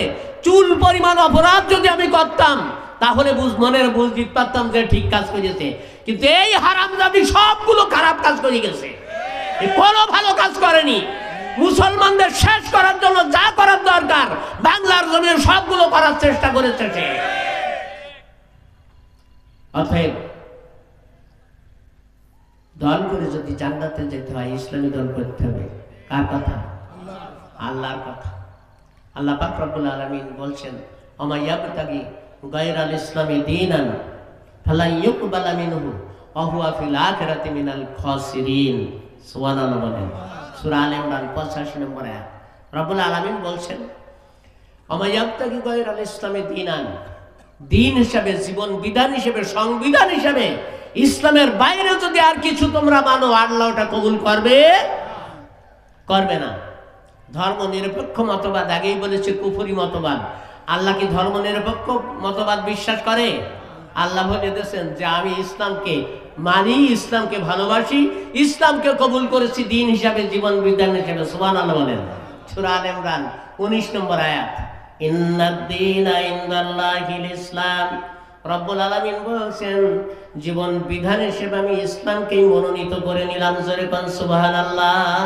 চুল পরিমাণ অপরাধ যদি আমি করতাম তাহলে মনের বুঝ দিতে পারতাম যে ঠিক কাজ করেছে। কিন্তু এই হারামজাদি সবগুলো খারাপ কাজ করে গেছে, কোনো ভালো কাজ করেনি। মুসলমানদের শেষ করার জন্য যা করার দরকার বাংলার জমির সবগুলো করার চেষ্টা করেছে সে। অতএব দল করে যদি জান্নাতে যেতে হয় ইসলামী দল করতে হবে। কার কথা? আল্লাহর কথা। আল্লাহ পাক রব্বুল আলামিন বলছেন, ওমা ইয়াবতাগি গায়রাল ইসলামি দীনান ফালা ইউকবালা মিনহু ওয়া হুয়া ফিল আখিরাতি মিনাল খাসিরিন। সুবহানাল্লাহ বলেন। সূরা আলে ইমরান 85 নম্বর আয়াত। রব্বুল আলামিন বলছেন, ওমা ইয়াবতাগি গায়রাল ইসলামি দীনান, দিন হিসাবে, জীবন বিধান হিসাবে, সংবিধান হিসাবে ইসলামের বাইরে যদি আর কিছু তোমরা মানো, আল্লাহ ওটা কবুল করবে করবে না। ধর্ম নিরপেক্ষ মতবাদ, আগেই বলেছে কুফরি মতবাদ। আল্লাহ কি ধর্ম নিরপেক্ষ মতবাদ বিশ্বাস করে? আল্লাহ বলে দিয়েছেন যে আমি ইসলামকে মানি, ইসলামকে ভালোবাসি, ইসলামকে কবুল করেছি দিন হিসাবে, জীবন বিধান হিসাবে। সুবহানাল্লাহ বলেন। সূরা আলে ইমরান 19 নম্বর আয়াত। ইন্নাদ দীনা ইনদাল্লাহিল ইসলাম। রব্বুল আলামিন বলেছেন জীবন বিধান হিসেবে আমি ইসলামকেই মনোনীত করে নিলাম। জোরে কোন সুবহানাল্লাহ।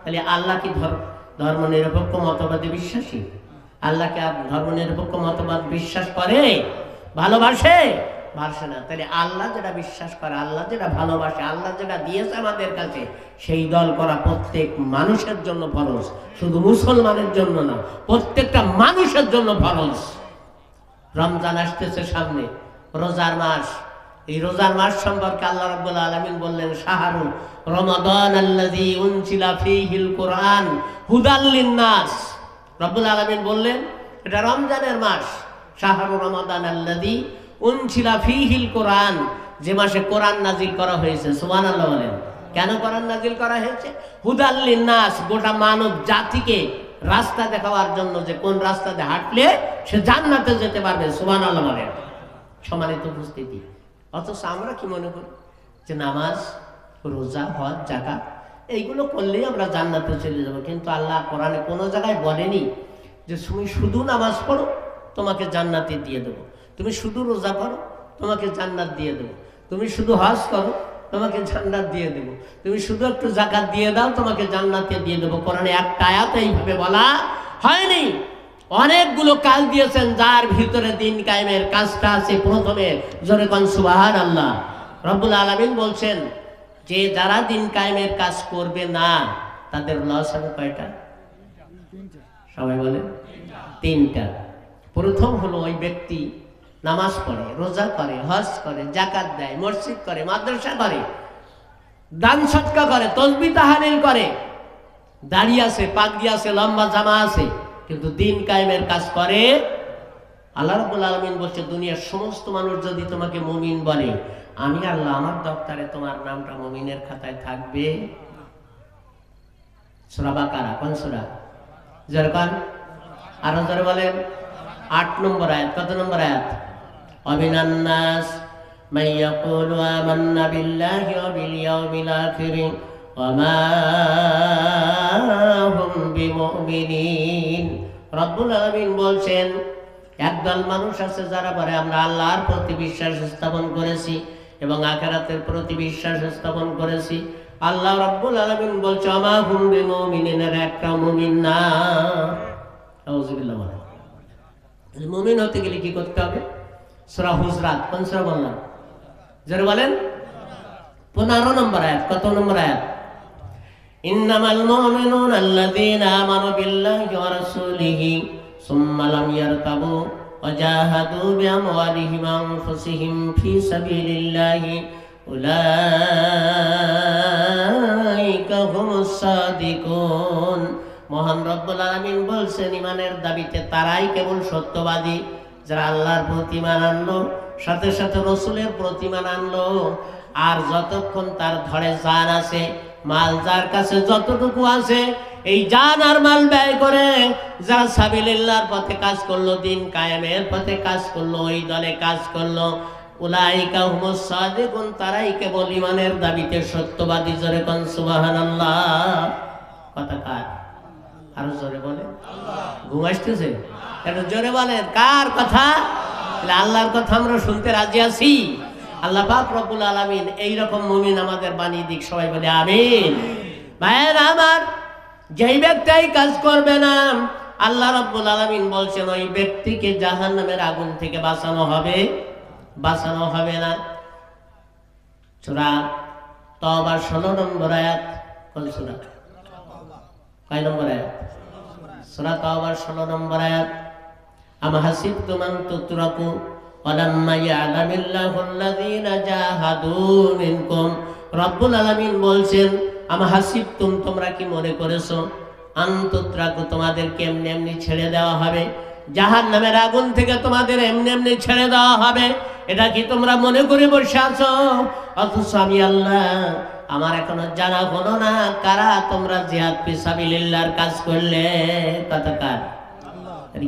তাহলে আল্লাহ কি ধর্ম নিরপেক্ষ মতবাদে বিশ্বাসী? আল্লাহকে ধর্ম নিরপেক্ষ মতবাদ বিশ্বাস করে, ভালোবাসে? ভালোবাসে না। তাহলে আল্লাহ যেটা বিশ্বাস করে, আল্লাহ যেটা ভালোবাসে, আল্লাহ যেটা দিয়েছে আমাদের কাছে, সেই দল করা প্রত্যেক মানুষের জন্য ফরজ, শুধু মুসলমানের জন্য না, প্রত্যেকটা মানুষের জন্য ফরজ। রমজান আসতেছে সামনে, রোজার মাস। এই রোজার মাস সম্পর্কে আল্লাহ রাব্বুল আলামিন বললেন, শাহরু রমাদান আল্লাযী উনজিলা ফীহিল কুরআন হুদাল লিন-নাস। রব্বুল আলামিন বললেন এটা রমজানের মাস। শাহরু রমাদান আল্লাযী উনজিলা ফীহিল কুরআন, যে মাসে কোরআন নাজিল করা হয়েছে। সুবহানাল্লাহ বলেন। কেন কোরআন নাজিল করা হয়েছে? হুদাল লিন-নাস, গোটা মানব জাতিকে রাস্তা দেখাবার জন্য, যে কোন রাস্তাতে হাঁটলে সে জান্নাতে যেতে পারবে। সুবহানাল্লাহ বলেন। সম্মানিত উপস্থিতি, অথচ আমরা কি মনে করি যে নামাজ, রোজা, হজ, যাকাত এইগুলো করলেই আমরা জান্নাতে চলে যাব। কিন্তু আল্লাহ কোরআনে কোনো জায়গায় বলেনি যে তুমি শুধু নামাজ পড়ো তোমাকে জান্নাতে দিয়ে দেবো, তুমি শুধু রোজা করো তোমাকে জান্নাত দিয়ে দেবো, তুমি শুধু হজ করো তোমাকে জান্নাত দিয়ে দেবো, তুমি শুধু একটু যাকাত দিয়ে দাও তোমাকে জান্নাতে দিয়ে দেবো। কোরআনে একটা আয়াত এইভাবে বলা হয়নি। অনেকগুলো কাজ দিয়েছেন, যার ভিতরে দিন কায়েমের কাজটা আছে প্রথমে। জোরে কোন সুবহানাল্লাহ। রব্বুল আলামিন বলছেন যে যারা দিন কায়েমের কাজ করবে না তাদের লস হবে কয়টা? সবাই বলে তিনটা। প্রথম হলো ওই ব্যক্তি নামাজ পড়ে, রোজা করে, হজ করে, যাকাত দেয়, মসজিদ করে, মাদ্রাসা করে, দান সদকা করে, তাসবিহ তাহলিল করে, দাড়ি আছে, পাগড়ি আছে, লম্বা জামা আছে, কিন্তু দিন কায়েমের কাজ করে। আল্লাহ রাব্বুল আলামিন বলছে দুনিয়ার সমস্ত মানুষ যদি তোমাকে মুমিন বলে, আমি আল্লাহ আমার দপ্তরে তোমার নামটা মুমিনের খাতায় থাকবে। সূরা বাকারা। কোন সূরা? যেরকম আরো জোরে বলেন। 8 নম্বর আয়াত। কত নম্বর আয়াত? ওয়ামিনান নাস মান ইয়াকুলু আমান্না বিল্লাহি ওয়া বিল ইয়াউমিল আখির ওয়া মা হুম বিমুমিনিন। রব্বুল আলামিন বলছেন একদল মানুষ আছে যারা বলে আমরা আল্লাহর প্রতি বিশ্বাস স্থাপন করেছি এবং আখিরাতের প্রতি বিশ্বাস স্থাপন করেছি। আল্লাহ রাব্বুল আলামিন বলছে আমা হুম বিমুমিনিন, একটা মুমিন না। আউযুবিল্লাহ। মুমিন হতে গেলে কি করতে হবে? সূরা হুজরাত। কোন সূরা বললাম? যারা বলেন 15 নম্বর আয়াত। কত নম্বর আয়াত? ইন্নামাল মুমিনুনা আল্লাযীনা আমানু বিল্লাহি ওয়া রাসূলিহি সুম্মা লাম ইয়ারতাবু ওয়া জাহাদু বিআমওয়ালিহিম ওয়া আনফুসিহিম ফি সাবিলিল্লাহি উলাইকা হুমুস সাদিকুন। মহান রব্বুল আলামিন বলছেন ইমানের দাবিতে তারাই কেবল সত্যবাদী যারা আল্লাহর প্রতি ঈমান আনলো, সাথে সাথে রাসূলের প্রতি ঈমান আনলো, আর যতক্ষণ তার ধরে জান আছে, মাল যার কাছে যতটুকু আছে, এই জান আর মাল ব্যয় করে যারা সাবিলিল্লাহর পথে কাজ করলো, দিন কায়েমের পথে কাজ করলো, ওই দলে কাজ করলো, উলাইকা হুমুস সাদিকুন, তারাই কেবল ঈমানের দাবিতে সত্যবাদী। জোরে কোন সুবহানাল্লাহ। কথা কার? আরো জোরে বলেন। ঘুম আসতেছে? একটু জোরে বলেন কার কথা? আল্লাহর কথা আমরা শুনতে রাজি আছি। আল্লাহ পাক রব্বুল আলামিন এইরকম মুমিন আমাদের বানিয়ে দিক। সবাই বলে আমিন। ভাইয়েরা আমার, যেই ব্যক্তি কাজ করবে না, আল্লাহ রাব্বুল আলামিন বলছেন ওই ব্যক্তিকে জাহান্নামের আগুন থেকে বাঁচানো হবে, বাঁচানো হবে না। সূরা তাওবা 16 নম্বর আয়াত। কোন সূরা? কয় নম্বর আয়াত? সূরা তাওবা 16 নম্বর আয়াত। আম হাসিবতুম আন তুতরাকু ওয়ালাম্মা ইয়ালামিল্লাহু আল্লাযীনা জাহাদু মিনকুম। রব্বুল আলামিন বলছেন আম হাসিবতুম, তোমরা কি মনে করেছো, আন তুতরাকু, তোমাদেরকে এমনি এমনি ছেড়ে দেওয়া হবে, জাহান্নামের আগুন থেকে তোমাদের এমনি এমনি ছেড়ে দেওয়া হবে? এটা কি তোমরা মনে করে বসে আছো? অথচ আমি আল্লাহ, আমার এখনো জানা হলো না কারা তোমরা জিহাদ ফি সাবিলিল্লাহর কাজ করলে। কথা কার?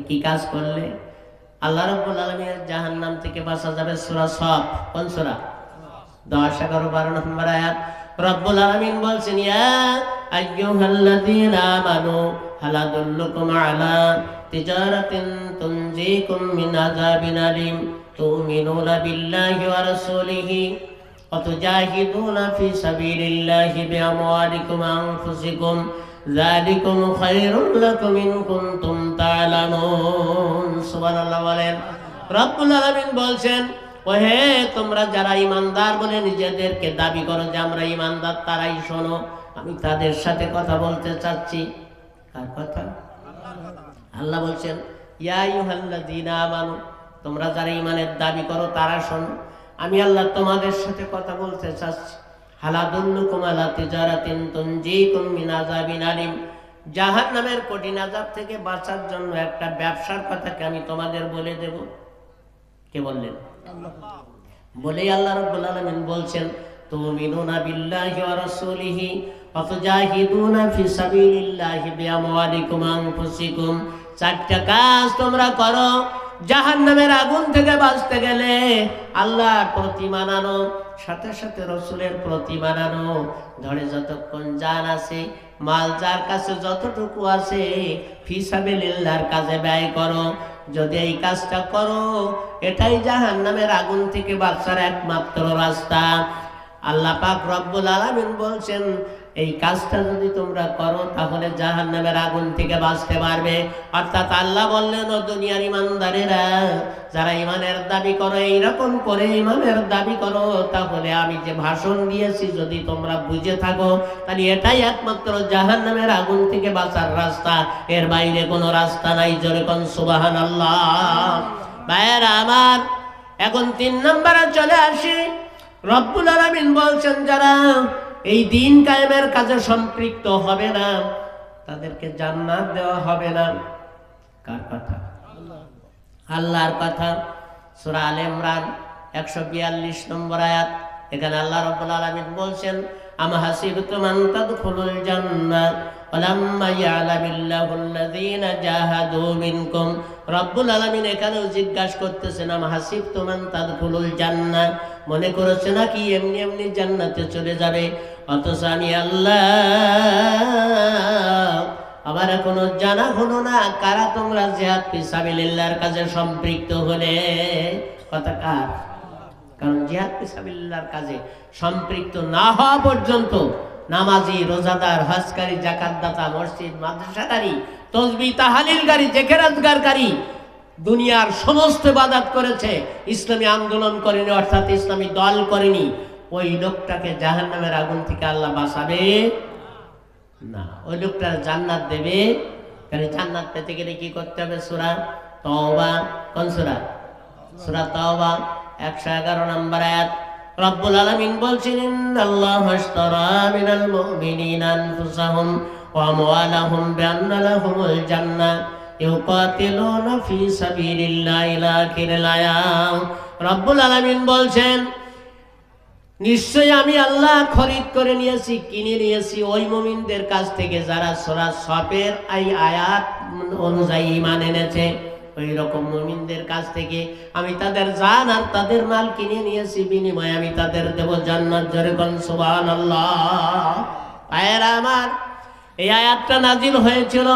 কি কাজ করলে? আল্লাহ রাব্বুল আলামিন জাহান্নাম থেকে বাঁচা যাবে। সূরা সফ। কোন সূরা? 10, 11, 12 নম্বর আয়াত। রব্বুল আলামিন বলছেন ইয়া আইয়ুহাল্লাযীনা আমানু হাল আদুল্লুকুম আলা তিজারাতিন তুনজিকুম মিন আযাবিন আলিম তুমিনুনা বিল্লাহি ওয়া রাসূলিহি ওয়া তুজাহিদুনা ফি সাবিলিল্লাহি বিআমওয়ালিকুম ওয়া আনফুসিকুম যালিকুম খায়রুল লাকুম ইন কুনতুম তা'লামুন। সুবহানাল্লাহ বলেন। রব্বুল আলামিন বলছেন ওহে তোমরা যারা ঈমানদার বলে নিজেদেরকে দাবি করো যে আমরা ঈমানদার, তারাই শোনো, আমি তাদের সাথে কথা বলতে চাচ্ছি। কার কথা? আল্লাহ বলছেন ইয়া আইয়ুহাল্লাযীনা আমানু, তোমরা যারা ঈমানের দাবি করো তারা শোনো, আমি আল্লাহ তোমাদের সাথে কথা বলতে চাচ্ছি। হাল আদুল্লুকুম আলা তিজারাতিন তুনজিকুম মিন আযাবিন আলিম, জাহান্নামের কঠিন আযাব থেকে বাঁচার জন্য একটা ব্যবসার কথাকে আমি তোমাদের বলে দেব। কে বললেন? বলেই আল্লাহ রাব্বুল আলামিন বলছেন, তুমিনুনা বিল্লাহি ওয়া রাসূলিহি ওয়া তুজাহিদুনা ফি সাবিলিল্লাহি বিআমওয়ালিকুম ওয়া আনফুসিকুম। চারটা কাজ তোমরা করো জাহান্নামের আগুন থেকে বাঁচতে গেলে। আল্লাহর প্রতি মানানো, সাথে সাথে রাসূলের প্রতি মানানো, ধরে যতক্ষণ জান আছে, মাল যার কাছে যতটুকু আছে, ফি সাবিলিল্লাহর কাজে ব্যয় করো। যদি এই কাজটা করো, এটাই জাহান্নামের আগুন থেকে বাঁচার একমাত্র রাস্তা। আল্লাহ পাক রব্বুল আলামিন বলছেন, এই কাজটা যদি তোমরা করো তাহলে জাহান্নামের আগুন থেকে বাঁচতে পারবে। অর্থাৎ আল্লাহ বললেন, ও দুনিয়ার ইমানদারেরা, যারা ইমানের দাবি করো, এইরকম করে ইমানের দাবি করো, তাহলে আমি যে ভাষণ দিয়েছি যদি তোমরা বুঝে থাকো, তাহলে এটাই একমাত্র জাহান্নামের আগুন থেকে বাঁচার রাস্তা, এর বাইরে কোনো রাস্তা নাই। জোরে কোন সুবহানাল্লাহ। ভাইয়েরা আমার, এখন 3 নম্বরে চলে আসি। রব্বুল আলামিন বলছেন, যারা এই দিন কায়েমের কাজে সম্পৃক্ত হবে না তাদেরকে জান্নাত দেওয়া হবে না। কার কথা? আল্লাহর কথা। সূরা আলে ইমরান 142 নম্বর আয়াত। এখানে আল্লাহ রাব্বুল আলামিন বলছেন, আম হাসিবতুম আন তাদখুলুল জান্নাহ ওয়ালাম্মা ইয়ালামিল্লাহুল্লাযীনা জাহাদু মিনকুম। রব্বুল আলামিন এখানেও জিজ্ঞাসা করতেছেন, আম হাসিবতুম আন তাদখুলুল জান্নাহ, মনে করেছে নাকি এমনি এমনি জান্নাতে চলে যাবে? অথচ আমি আল্লাহ আবার এখনো জানা হলো না কারা তোমরা জিহাদ ফি সাবিলিল্লাহর কাজে সম্পৃক্ত হলে। কথা কার? কারণ জিহাদ ফি সাবিলিল্লাহর কাজে সম্পৃক্ত না হওয়া পর্যন্ত নামাজি, রোজাদার, হজকারী, যাকাতদাতা, মসজিদ মাদ্রাসাকারী, তাসবিহ তাহলিলকারী, জিকিরাজগারকারী, দুনিয়ার সমস্ত ইবাদত করেছে, ইসলামী আন্দোলন করেনি, অর্থাৎ ইসলামী দল করেনি, ওই লোকটাকে জাহান্নামের আগুন থেকে আল্লাহ বাঁচাবে না। ওই লোকটার জান্নাত দেবে। কারণ জান্নাত পেতে গেলে কি করতে হবে? সূরা তাওবা। কোন সূরা? সূরা তাওবা 111 নম্বর আয়াত। রব্বুল আলামিন বলছেন, ইন্নাল্লাহা আশতারা মিনাল মুমিনিনা আনফুসাহুম ওয়া আমওয়ালাহুম বিআন্না লাহুমুল জান্নাহ ইউকাতিলুনা ফি সাবিলিল্লাহি ইলা আখিরিল আয়াত। রব্বুল আলামিন বলছেন, নিশ্চয় আমি আল্লাহ খরিদ করে নিয়েছি, কিনে নিয়েছি ওই মুমিনদের কাছ থেকে যারা সূরা সফের এই আয়াত অনুযায়ী ঈমান এনেছে। ওই রকম মুমিনদের কাছ থেকে আমি তাদের জান আর তাদের মাল কিনে নিয়েছি, বিনিময়ে আমি তাদের দেব জান্নাত। জোরে কোন সুবহানাল্লাহ। ভাইয়েরা আমার, এই আয়াতটা নাজিল হয়েছিল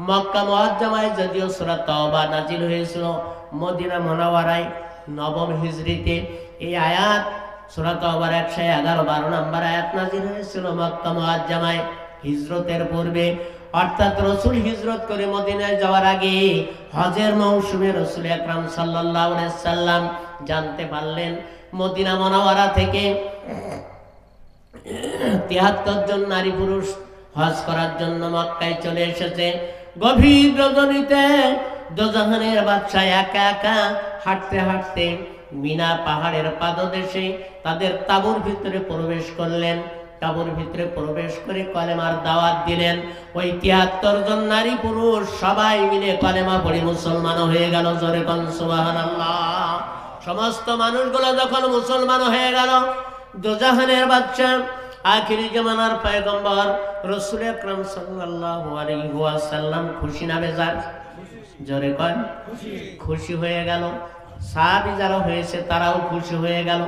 মক্কা মুআজ্জামায়, যদিও সূরা তাওবা নাজিল হয়েছিল মদিনা মুনাওয়ারায় 9ম হিজরিতে। এই আয়াত সূরা তাওবার 111-12 নম্বর আয়াত নাজিল হয়েছিল মক্কা মুআজ্জামায় হিজরতের পূর্বে। অর্থাৎ রাসূল হিজরত করে মদিনায় যাওয়ার আগে হজের মৌসুমে রাসূল আকরাম সাল্লাল্লাহু আলাইহি সাল্লাম জানতে পারলেন মদিনা মুনাওয়ারা থেকে 73 জন নারী পুরুষ হজ করার জন্য মক্কায় চলে এসেছে। গভীর রজনীতে দোজাহানের বাদশা একা একা হাঁটতে হাঁটতে মিনা পাহাড়ের পাদদেশে তাদের তাঁবুর ভিতরে প্রবেশ করলেন। তাঁবুর ভিতরে প্রবেশ করে কলেমার দাওয়াত দিলেন। ওই 73 জন নারী পুরুষ সবাই মিলে কলেমা পড়ে মুসলমান হয়ে গেল। জোরে কোন সুবহানাল্লাহ। সমস্ত মানুষগুলো যখন মুসলমান হয়ে গেল, দোজাহানের বাদশা আখিরি জামানার পয়গম্বর রাসূল আকরাম সাল্লাল্লাহু আলাইহি ওয়াসাল্লাম খুশি না বেজার? জোরে কোন খুশি হয়ে গেল। সাহাবী যারা হয়েছে তারাও খুশি হয়ে গেল।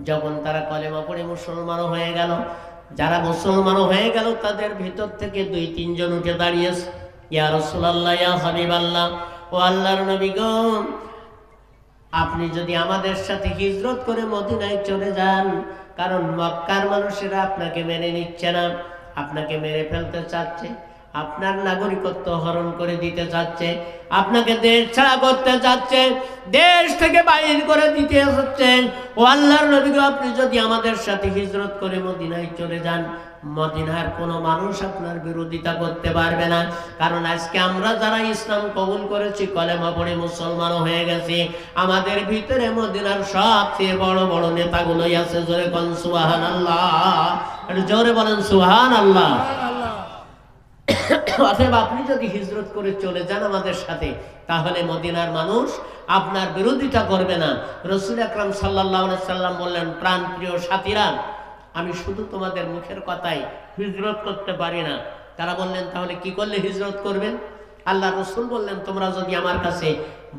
যখন তারা কলেমা পড়ে মুসলমান হয়ে গেল, যারা মুসলমান হয়ে গেল তাদের ভিতর থেকে 2-3 জন উঠে দাঁড়িয়েছে, ইয়া রাসূলুল্লাহ, ইয়া হাবিবাল্লাহ, ও আল্লাহর নবী গো, আপনি যদি আমাদের সাথে হিজরত করে মদিনায় চলে যান, কারণ মক্কার মানুষেরা আপনাকে মেনে নিচ্ছে না, আপনাকে মেরে ফেলতে চাচ্ছে, আপনার নাগরিকত্ব হরণ করে দিতে চাচ্ছে, আপনাকে দেশ ছাড়া করতে চাচ্ছে, দেশ থেকে বাইর করে দিতে হচ্ছে। ও আল্লাহর নবী গো, আপনি যদি আমাদের সাথে হিজরত করে মদিনায় চলে যান, মদিনার কোনো মানুষ আপনার বিরোধিতা করতে পারবে না। কারণ আজকে আমরা যারা ইসলাম কবুল করেছি, কলেমা পড়ে মুসলমান হয়ে গেছি, আমাদের ভিতরে মদিনার সবচেয়ে বড় বড় নেতাগুলোই আছে। জোরে কোন সুবহানাল্লাহ, একটু জোরে বলেন সুবহানাল্লাহ। অতএব আপনি যদি হিজরত করে চলে যান আমাদের সাথে, তাহলে মদিনার মানুষ আপনার বিরোধিতা করবে না। রাসূল আকরাম সাল্লাল্লাহু আলাইহি সাল্লাম বললেন, প্রাণ প্রিয় সাথীরা, আমি শুধু তোমাদের মুখের কথাই হিজরত করতে পারি না। তারা বললেন, তাহলে কি করলে হিজরত করবেন? আল্লাহ রাসূল বললেন, তোমরা যদি আমার কাছে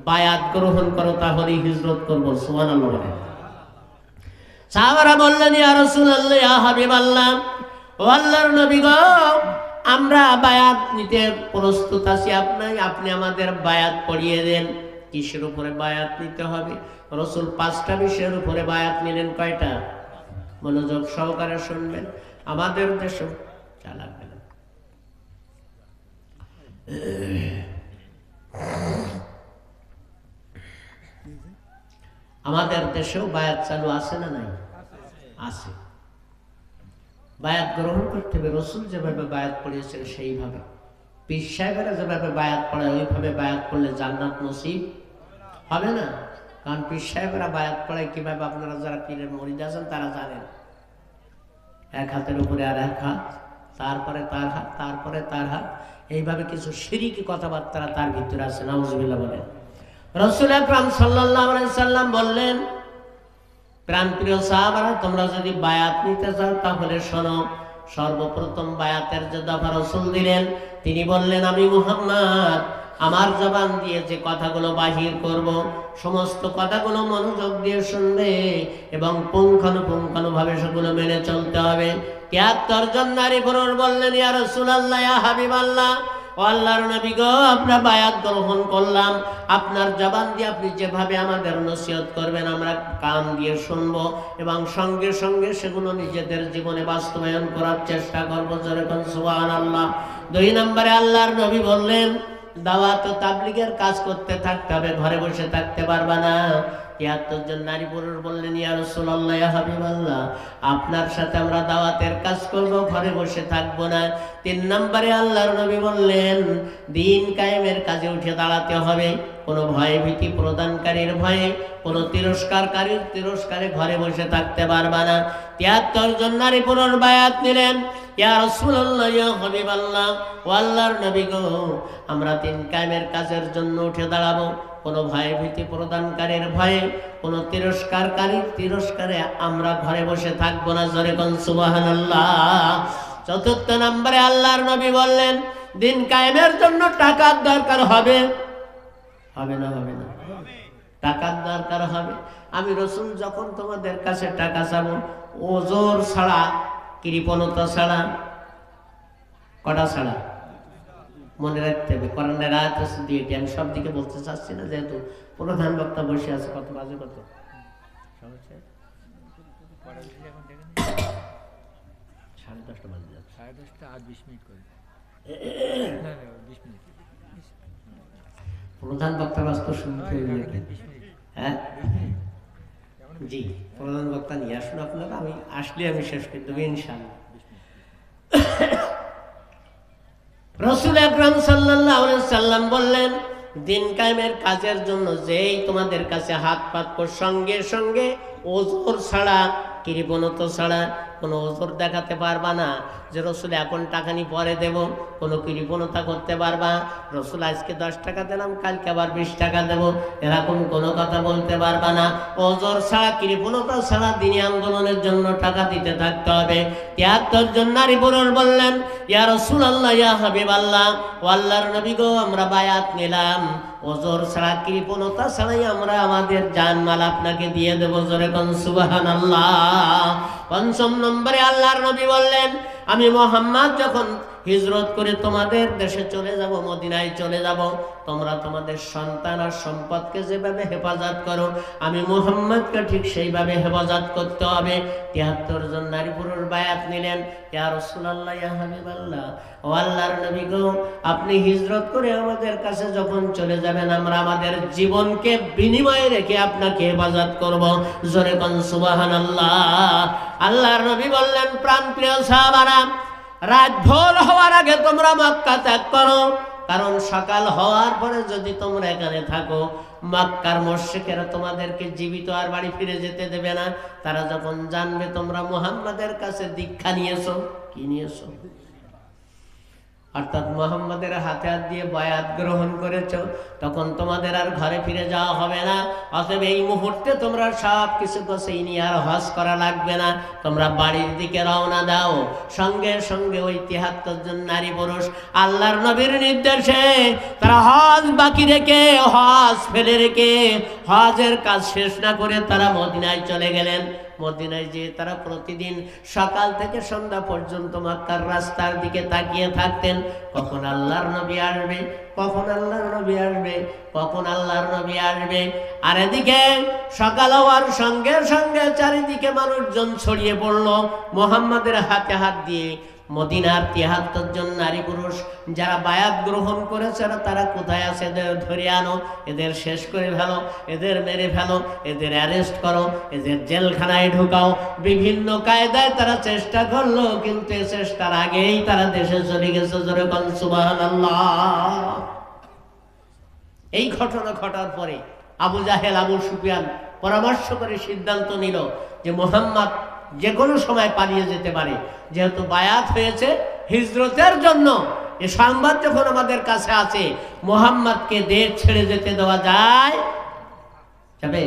বায়াত গ্রহণ করো তাহলেই হিজরত করব। সুবহানাল্লাহ বলেন। সাহাবারা বললেন, ইয়া রাসূলুল্লাহ, ইয়া হাবিবাল্লাহ, ও আল্লাহর নবী গো, আমরা বায়াত নিতে প্রস্তুত আছি, আপনি আমাদের বায়াত পড়িয়ে দেন। কিসের উপরে বায়াত নিতে হবে? রাসূল 5টা বিষয়ের উপরে বায়াত নিলেন। কয়টা? মনোযোগ সহকারে শুনবেন। আমাদের দেশে চা লাগবে না, আমাদের দেশেও বায়াত চালু আছে না নাই? আছে। বায়াত গ্রহণ করতে হবে। রাসূল যেভাবে বায়াত পড়িয়েছেন সেইভাবে, পীর সাহেবেরা যেভাবে বায়াত পড়ায় ওইভাবে বায়াত পড়লে জান্নাত নসিব হবে না। কারণ পীর সাহেবেরা বায়াত পড়ায় কিভাবে, আপনারা যারা পীরের মুরিদ আছেন তারা জানেন। এক হাতের উপরে আর এক হাত, তারপরে তার হাত, তারপরে তার হাত, এইভাবে কিছু শিরকি কথাবার্তা তার ভিতরে আছে। নাউজুবিল্লাহ বলেন। রাসূল আকরাম সাল্লাল্লাহু আলাইহি সাল্লাম বললেন, প্রাণপ্রিয় সাহাবারা, তোমরা যদি বায়াত নিতে চাও তাহলে শোনো। সর্বপ্রথম বায়াতের যে দফা রাসূল দিলেন, তিনি বললেন, আমি মুহাম্মদ আমার জবান দিয়ে যে কথাগুলো বাহির করব, সমস্ত কথাগুলো মনোযোগ দিয়ে শুনবে এবং পুঙ্খানুপুঙ্খানুভাবে সেগুলো মেনে চলতে হবে। ৭৩ জন নারী পুরুষ বললেন, ইয়া রাসূলুল্লাহ, ইয়া হাবিবাল্লাহ, ও আল্লাহর নবী গো, আমরা বায়াত গ্রহণ করলাম। আপনার জবান দিয়ে আপনি যেভাবে আমাদের নসিহত করবেন আমরা কান দিয়ে শুনবো এবং সঙ্গে সঙ্গে সেগুলো নিজেদের জীবনে বাস্তবায়ন করার চেষ্টা করবো। যেরকম সুবহানাল্লাহ। 2 নম্বরে আল্লাহর নবী বললেন, দাওয়াত ও তাবলীগের কাজ করতে থাকতে হবে, ঘরে বসে থাকতে পারবা না। ৭৩ জন নারী পুরুষ বললেন, ইয়া রাসূলুল্লাহ, ইয়া হাবিবাল্লাহ, আপনার সাথে আমরা দাওয়াতের কাজ করব, ঘরে বসে থাকবো না। 3 নম্বরে আল্লাহর নবী বললেন, দিন কায়েমের কাজে উঠে দাঁড়াতে হবে। কোনো ভয় ভীতি প্রদানকারীর ভয়ে, কোনো তিরস্কারকারীর তিরস্কারে ঘরে বসে থাকতে পারবা না। ৭৩ জন নারী পুরুষ বায়াত নিলেন, ইয়া রাসূলুল্লাহ, ইয়া হাবিবাল্লাহ, ও আল্লাহর নবী গো, আমরা দিন কায়েমের কাজের জন্য উঠে দাঁড়াবো। কোনো ভয় ভীতি প্রদানকারীর ভয়ে, কোনো তিরস্কারকারীর তিরস্কারে আমরা ঘরে বসে থাকবো না। জোরে কোন সুবহানাল্লাহ। 4 নম্বরে আল্লাহর নবী বললেন, দিন কায়েমের জন্য টাকার দরকার হবে। হবে না? হবে না? টাকার দরকার হবে। আমি রাসূল যখন তোমাদের কাছে টাকা চাবো, ওজর ছাড়া, কৃপণতা ছাড়া, কটা ছাড়া? মনে রাখতে হবে। কোরআনের আয়াত আছে দুইটি, আমি সব দিকে বলতে চাচ্ছি না, যেহেতু প্রধান বক্তা বসে আছে। কত বাজে? কত? 10:30 বাজে যাচ্ছে।
10:30 আর 20 মিনিট করে।
প্রধান বক্তা বাস্ত শুনতে হবে। হ্যাঁ জি, প্রধান বক্তা নিয়ে আসুন আপনারা, আমি আসলে আমি শেষ করে দেবো ইনশাআল্লাহ। রাসূল আকরাম সাল্লাল্লাহু আলাইহি সাল্লাম বললেন, দিন কায়েমের কাজের জন্য যেই তোমাদের কাছে হাত পাতবো, সঙ্গে সঙ্গে ওজর ছাড়া, কৃপণতা ছাড়া, কোনো ওজর দেখাতে পারবা না যে রাসূল এখন টাকা নি পরে দেব, কোনো কৃপণতা করতে পারবা। রাসূল আজকে 10 টাকা দিলাম, কালকে আবার 20 টাকা দেব, এরকম কোনো কথা বলতে পারবা না। ওজর ছাড়া, কৃপণতা ছাড়া দিনী আন্দোলনের জন্য টাকা দিতে থাকতে হবে। ৭৩ জন নারী পুরুষ বললেন, ইয়া রাসূলুল্লাহ, ইয়া হাবিবাল্লাহ, ও আল্লাহর নবী গো, আমরা বায়াত নিলাম, ওজর ছাড়া, কৃপণতা ছাড়াই আমরা আমাদের জানমাল আপনাকে দিয়ে দেব। জোরে কোন সুবহানাল্লাহ। ৫ম নম্বরে আল্লাহর নবী বললেন, আমি মুহাম্মদ যখন হিজরত করে তোমাদের দেশে চলে যাব, মদিনায় চলে যাব। তোমরা তোমাদের সন্তান আর সম্পদকে যেভাবে হেফাজত করো, আমি মুহাম্মদকে ঠিক সেইভাবে হেফাজত করতে হবে। ৭৩ জন নারী পুরুষ বায়াত নিলেন। ইয়া রাসূলুল্লাহ, ইয়া হাবিবাল্লাহ, ও আল্লাহর নবী গো, আপনি হিজরত করে আমাদের কাছে যখন চলে যাবেন, আমরা আমাদের জীবনকে বিনিময়ে রেখে আপনাকে হেফাজত করব। জোরে কোন সুবহানাল্লাহ। আল্লাহর নবী বললেন, প্রাণপ্রিয় সাহাবারা, রাত ভোর হওয়ার আগে তোমরা মক্কা ত্যাগ করো, কারণ সকাল হওয়ার পরে যদি তোমরা এখানে থাকো, মক্কার মুশরিকেরা তোমাদেরকে জীবিত আর বাড়ি ফিরে যেতে দেবে না। তারা যখন জানবে তোমরা মুহাম্মাদের কাছে দীক্ষা নিয়েছো, কি নিয়েছো, অর্থাৎ মুহাম্মাদের হাতে হাত দিয়ে বায়াত গ্রহণ করেছো, তখন তোমাদের আর ঘরে ফিরে যাওয়া হবে না। অতএব এই মুহূর্তে তোমরা সব কিছু গোছাই নিয়ে আর হজ করা লাগবে না, তোমরা বাড়ির দিকে রওনা দাও। সঙ্গে সঙ্গে ওই ৭৩ জন নারী পুরুষ আল্লাহর নবীর নির্দেশে তারা হজ বাকি রেখে, হজ ফেলে রেখে, হজের কাজ শেষ না করে তারা মদিনায় চলে গেলেন। মদিনায় যেয়ে তারা প্রতিদিন সকাল থেকে সন্ধ্যা পর্যন্ত মক্কার রাস্তার দিকে তাকিয়ে থাকতেন, কখন আল্লাহর নবী আসবে, কখন আল্লাহর নবী আসবে, কখন আল্লাহর নবী আসবে। আর এদিকে সকাল হওয়ার সঙ্গে সঙ্গে চারিদিকে মানুষজন ছড়িয়ে পড়ল মুহাম্মাদের হাতে হাত দিয়ে। মদিনার ৭৩ জন নারী পুরুষ যারা বায়াত গ্রহণ করেছে, তারা কোথায় আছে, এদের ধরে আনো, এদের শেষ করে ফেলো, এদের মেরে ফেলো, এদের অ্যারেস্ট করো, এদের জেলখানায় ঢুকাও। বিভিন্ন কায়দায় তারা চেষ্টা করলো, কিন্তু এই চেষ্টার আগেই তারা দেশে চলে গেছে। জোরে কোন সুবহানাল্লাহ। এই ঘটনা ঘটার পরে আবু জাহেল, আবু সুফিয়ান পরামর্শ করে সিদ্ধান্ত নিল যে মুহাম্মদ যে কোনো সময় পালিয়ে যেতে পারে, যেহেতু বায়াত হয়েছে হিজরতের জন্য, এ সংবাদ যখন আমাদের কাছে আছে, মুহাম্মদকে দেশ ছেড়ে যেতে দেওয়া যায় যাবে?